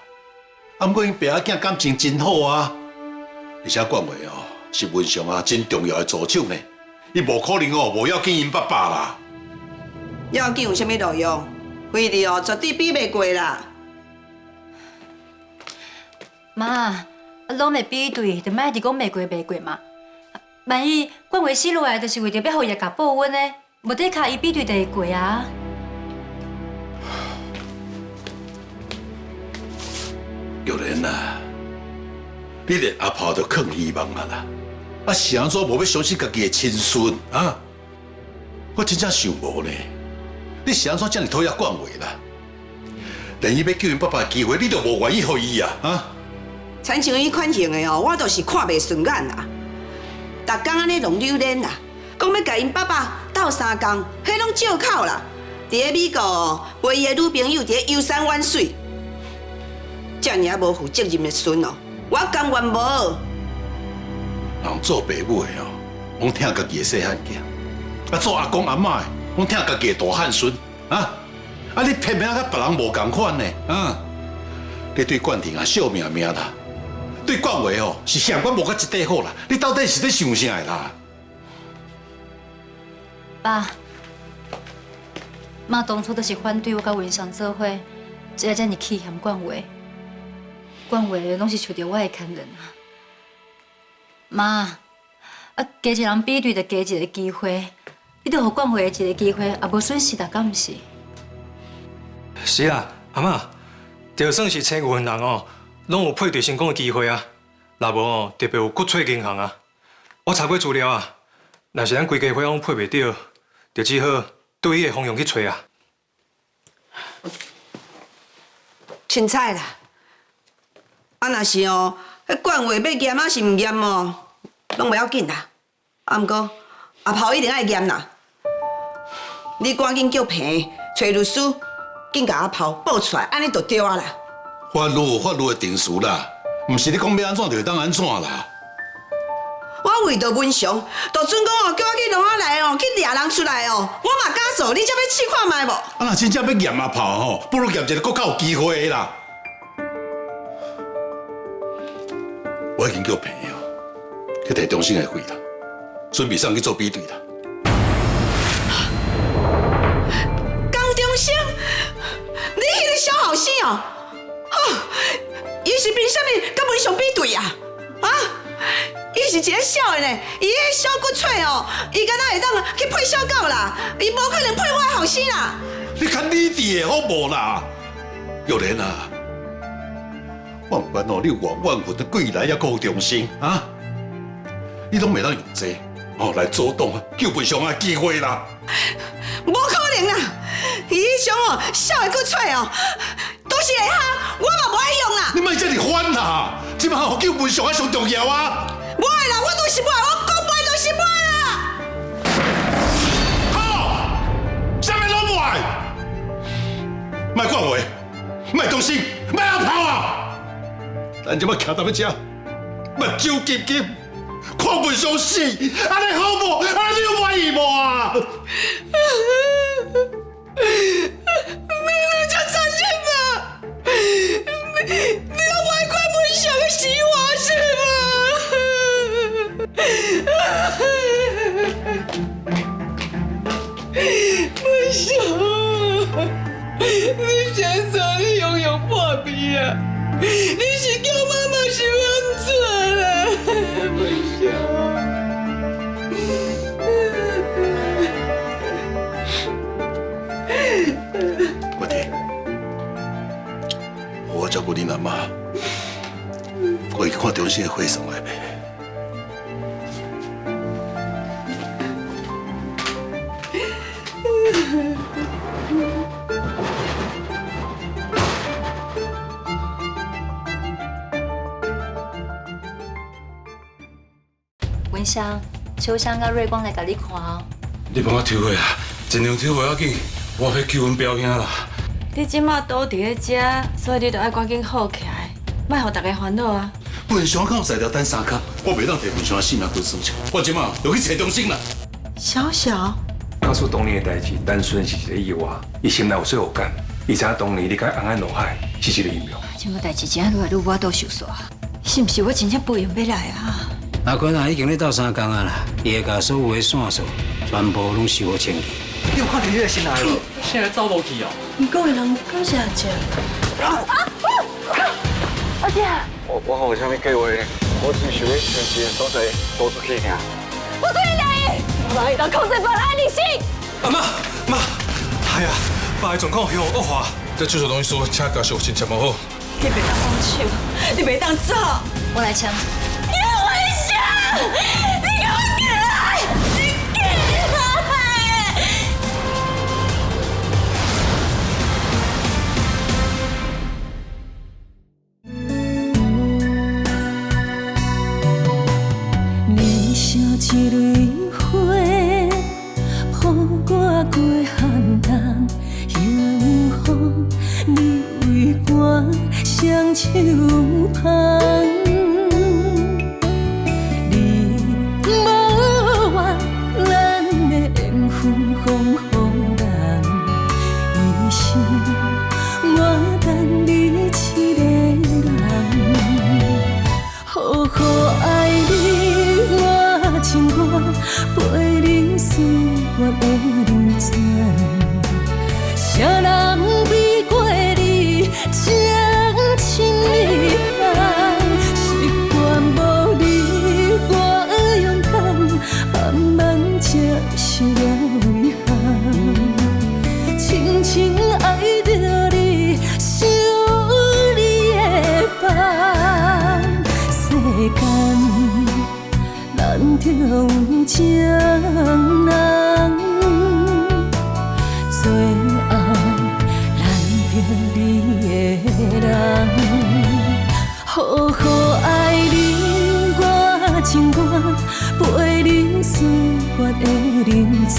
啊，不过因爸仔囝感情真好啊，而且管话哦是文上啊真重要的助手呢。伊无可能哦无要紧因爸爸啦。要紧有啥物路用？菲利哦绝对比袂过啦。妈，拢袂比对，就莫伫讲袂过嘛。万一管话死落来，就是为着要互伊甲报恩呢，无得靠伊比对就会过啊。玉莲啊，你连阿婆都放希望啊啦！啊，是安怎无要相信家己的亲孙啊？我真正想无呢。你是安怎这么讨厌管话啦？连伊要救因爸爸的机会，你都无愿意给伊啊？啊！亲像伊款型的哦，我都是看袂顺眼啦。逐工安尼弄榴莲啦，讲要甲因爸爸斗三工，迄拢借口啦。伫咧美国哦，陪伊的女朋友伫咧游山玩水。这尔无负责任的孙哦，我甘愿无。人做爸母的哦，拢听家己的细汉囝；啊，做阿公阿嬷的，拢听家己的大汉孙。啊，啊，你偏偏甲别人无共款呢？啊，你对冠廷啊笑命命啦，对冠伟哦是嫌我无甲一块好啦。你到底是在想啥的啦？爸，妈当初都是反对我甲文祥做伙，才会这么气嫌冠伟。冠伟拢是找着我的牵连啊！妈，啊，加一人比对就加一个机会，你著互冠伟一个机会，也无损失啦，敢毋是？是啦，阿嬷，就算是青云人哦，拢有配对成功的机会啊。若无哦，特别有骨髓银行啊。我查过资料啊，若是咱规家伙拢配袂到，就只好对伊的方向去找啊。凊彩啦。啊，若是哦，迄管话要严啊是毋严哦，拢袂要紧啦。啊，毋过阿婆一定爱严啦。你赶紧叫平找律师，紧甲阿婆报出来，安尼就对啊啦。法律有法律的定数啦，毋是你讲要安怎就会当安怎啦。我为着文祥，就准讲哦，叫我去弄下来哦，去掠人出来哦，我嘛敢做，你才要试看卖无？啊，若真正要验阿婆吼，不如验一个更较有机会的啦。我已经叫平哦，去摕中心的费啦，准备上去做比对啦。江中生，你迄个小后生哦，伊是凭啥物甲文祥比对啊？啊，伊是一个小的呢，伊迄小骨脆哦，伊敢若会当去配小狗啦，伊无可能配我的后生啦。你较理智的好无啦？玉莲啊！我唔管哦，你有偌万分的贵来也够忠心啊！你拢袂当用这哦来阻挡救文祥的机会啦！无可能啦！伊迄种哦小的骨脆哦，都是会哈，我嘛无爱用啦！你莫这么烦啦！即摆吼救文祥还上重要啊！无爱啦，我都是无爱，我讲袂就是无爱啦！好，啥物拢无爱，莫管话，莫忠心，莫阿炮啊！咱即摆徛踮咧遮，目睭金金，看文祥死，安尼好无？安尼你有满意无啊？明明就承认了，你要歪怪文祥的死活是吗？文祥，你先说你拥有破皮啊！你是叫妈妈想安怎啦，文祥？我弟，我照顾你阿妈，我去看中心的会上来呗。文祥、秋香甲瑞光来甲你看哦。你帮我抽回啊，尽量抽袂要紧，我要救阮表兄啦。你即马倒伫咧遮，所以你就爱赶紧好起来，莫互大家烦恼啊。文祥刚有在条等三卡，我袂当摕文祥的性命去算账。我即马就去找中心啦。小小，告诉当年的代志，单纯是一个意外，伊心内有罪恶感，伊知影当年你甲安安落海是一个阴谋。即马代志真愈来愈我都受煞，是毋是我真正不用要来啊？阿坤啊，已经咧斗3工啊啦，伊会甲所有的线索全部拢收好清气。你有看到你的心来无？现在走无去哦。唔讲的人感谢姐。阿姐，我有啥物计划呢？我只想要将这个所在播出去尔。我对你答应，我让你当控制本来你信。阿妈，哎呀，爸的状况向恶化，这手术同意书请家属先签好。你袂当放手，你袂当走。我来签。你危险！你给我进来！你进来！燃烧一蕊花，抱我过寒冬，迎风，你为我双手捧。你无我，咱的缘分风风人，一生我等你一个人，好好爱你。我情愿陪你思念的流转，谁人比过你情深意重？习惯无你，我勇敢慢慢接受了遗憾，深深爱着你，想你的梦，世间。难得有情人，最后难得你的人，好好爱你，我情愿陪你思念的流转。